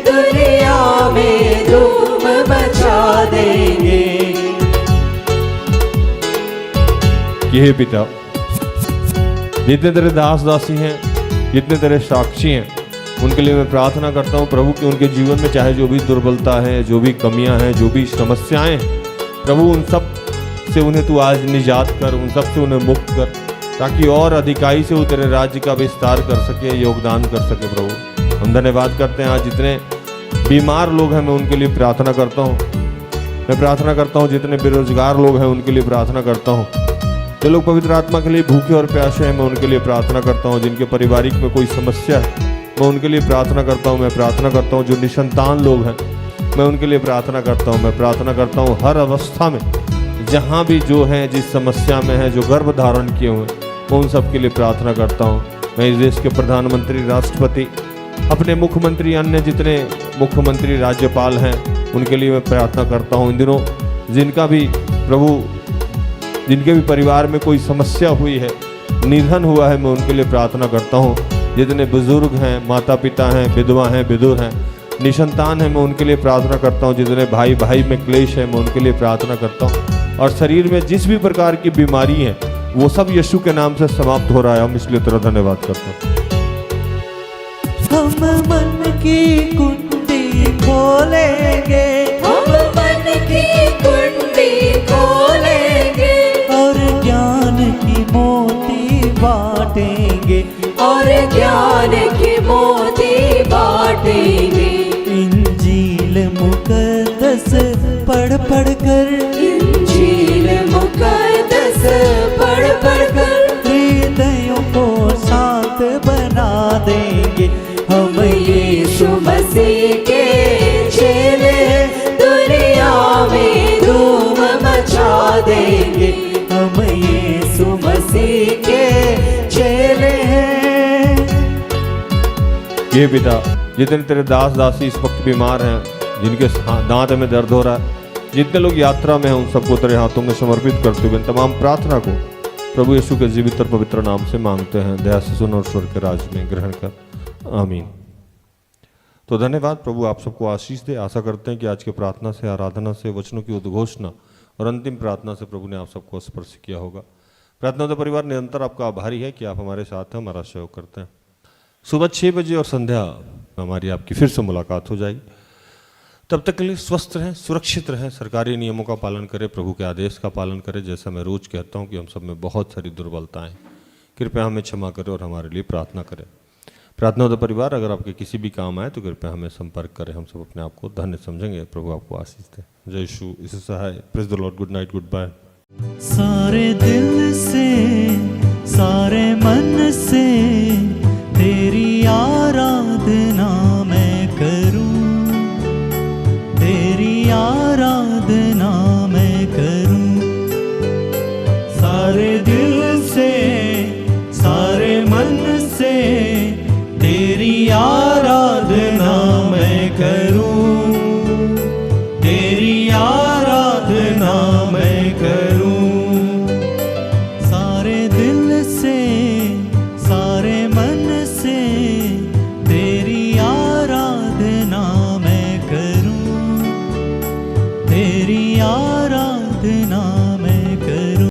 [SPEAKER 5] दुनिया में धूम मचा देंगे।
[SPEAKER 7] कि हे पिता, जितने तेरे दास दासी हैं, जितने तेरे साक्षी हैं, उनके लिए मैं प्रार्थना करता हूँ प्रभु कि उनके जीवन में चाहे जो भी दुर्बलता है, जो भी कमियां हैं, जो भी समस्याएं हैं, प्रभु उन सब से उन्हें तू आज निजात कर, उन सब से उन्हें मुक्त कर, ताकि और अधिकाई से वो तेरे राज्य का विस्तार कर सके, योगदान कर सके। प्रभु हम धन्यवाद करते हैं। आज जितने बीमार लोग हैं मैं उनके लिए प्रार्थना करता हूँ। मैं प्रार्थना करता हूँ जितने बेरोजगार लोग हैं उनके लिए प्रार्थना करता हूँ। जो लोग पवित्र आत्मा के लिए भूखे और प्यासे हैं मैं उनके लिए प्रार्थना करता हूँ। जिनके पारिवारिक में कोई समस्या है मैं उनके लिए प्रार्थना करता हूँ। मैं प्रार्थना करता हूँ जो निसंतान लोग हैं मैं उनके लिए प्रार्थना करता हूँ। मैं प्रार्थना करता हूँ हर अवस्था में जहाँ भी जो है, जिस समस्या में है, जो गर्भ धारण किए हुए, मैं उन सब के लिए प्रार्थना करता हूँ। मैं इस देश के प्रधानमंत्री, राष्ट्रपति, अपने मुख्यमंत्री, अन्य जितने मुख्यमंत्री, राज्यपाल हैं उनके लिए मैं प्रार्थना करता हूँ। इन दिनों जिनका भी प्रभु, जिनके भी परिवार में कोई समस्या हुई है, निधन हुआ है, मैं उनके लिए प्रार्थना करता हूँ। जितने बुजुर्ग हैं, माता पिता हैं, विधवा हैं, विधुर हैं, निसंतान हैं, मैं उनके लिए प्रार्थना करता हूँ। जितने भाई भाई में क्लेश है मैं उनके लिए प्रार्थना करता हूँ। और शरीर में जिस भी प्रकार की बीमारी है वो सब यीशु के नाम से समाप्त हो रहा है। हम इसलिए तेरा धन्यवाद करते हैं।
[SPEAKER 3] हम मन की कुंडी खोलेंगे।
[SPEAKER 5] हम मन की कुंडी खोलेंगे।
[SPEAKER 3] और ज्ञान की मोती बांटेंगे।
[SPEAKER 5] और ज्ञान की मोती बांटेंगे।
[SPEAKER 3] इंजील मुकद्दस पढ़ पढ़ कर,
[SPEAKER 5] इंजील मुकद्दस पढ़ पढ़ कर
[SPEAKER 3] हृदयों को शांत बना देंगे। हम
[SPEAKER 5] यीशु मसीह के चेले दुनिया में धूम मचा देंगे।
[SPEAKER 3] हम यीशु मसीह के चेले हैं।
[SPEAKER 7] ये पिता, जितने तेरे दास दासी इस वक्त बीमार हैं, जिनके दांत में दर्द हो रहा है, जितने लोग यात्रा में हैं, उन सबको तेरे हाथों में समर्पित करते हुए तमाम प्रार्थना को प्रभु यीशु के जीवित और पवित्र नाम से मांगते हैं। दया से सुन और स्वर्ग के राज्य में ग्रहण कर, आमीन। तो धन्यवाद। प्रभु आप सबको आशीष दे। आशा करते हैं कि आज के प्रार्थना से, आराधना से, वचनों की उद्घोषणा और अंतिम प्रार्थना से प्रभु ने आप सबको स्पर्श किया होगा। प्रार्थना तो परिवार निरंतर आपका आभारी है कि आप हमारे साथ हैं, हमारा सहयोग करते हैं। सुबह 6 बजे और संध्या हमारी आपकी फिर से मुलाकात हो जाएगी। तब तक के लिए स्वस्थ रहें, सुरक्षित रहें, सरकारी नियमों का पालन करें, प्रभु के आदेश का पालन करें। जैसा मैं रोज कहता हूँ कि हम सब में बहुत सारी दुर्बलताएं, कृपया हमें क्षमा करें और हमारे लिए प्रार्थना करें। प्रार्थना होता परिवार, अगर आपके किसी भी काम आए तो कृपया हमें संपर्क करें, हम सब अपने आप को धन्य समझेंगे। प्रभु आपको आशीष दे। जय यीशु, इसे सहाय। Praise the Lord. Good night, goodbye.
[SPEAKER 3] सारे दिल से सारे मन से तेरी आराधना मैं करूं, तेरी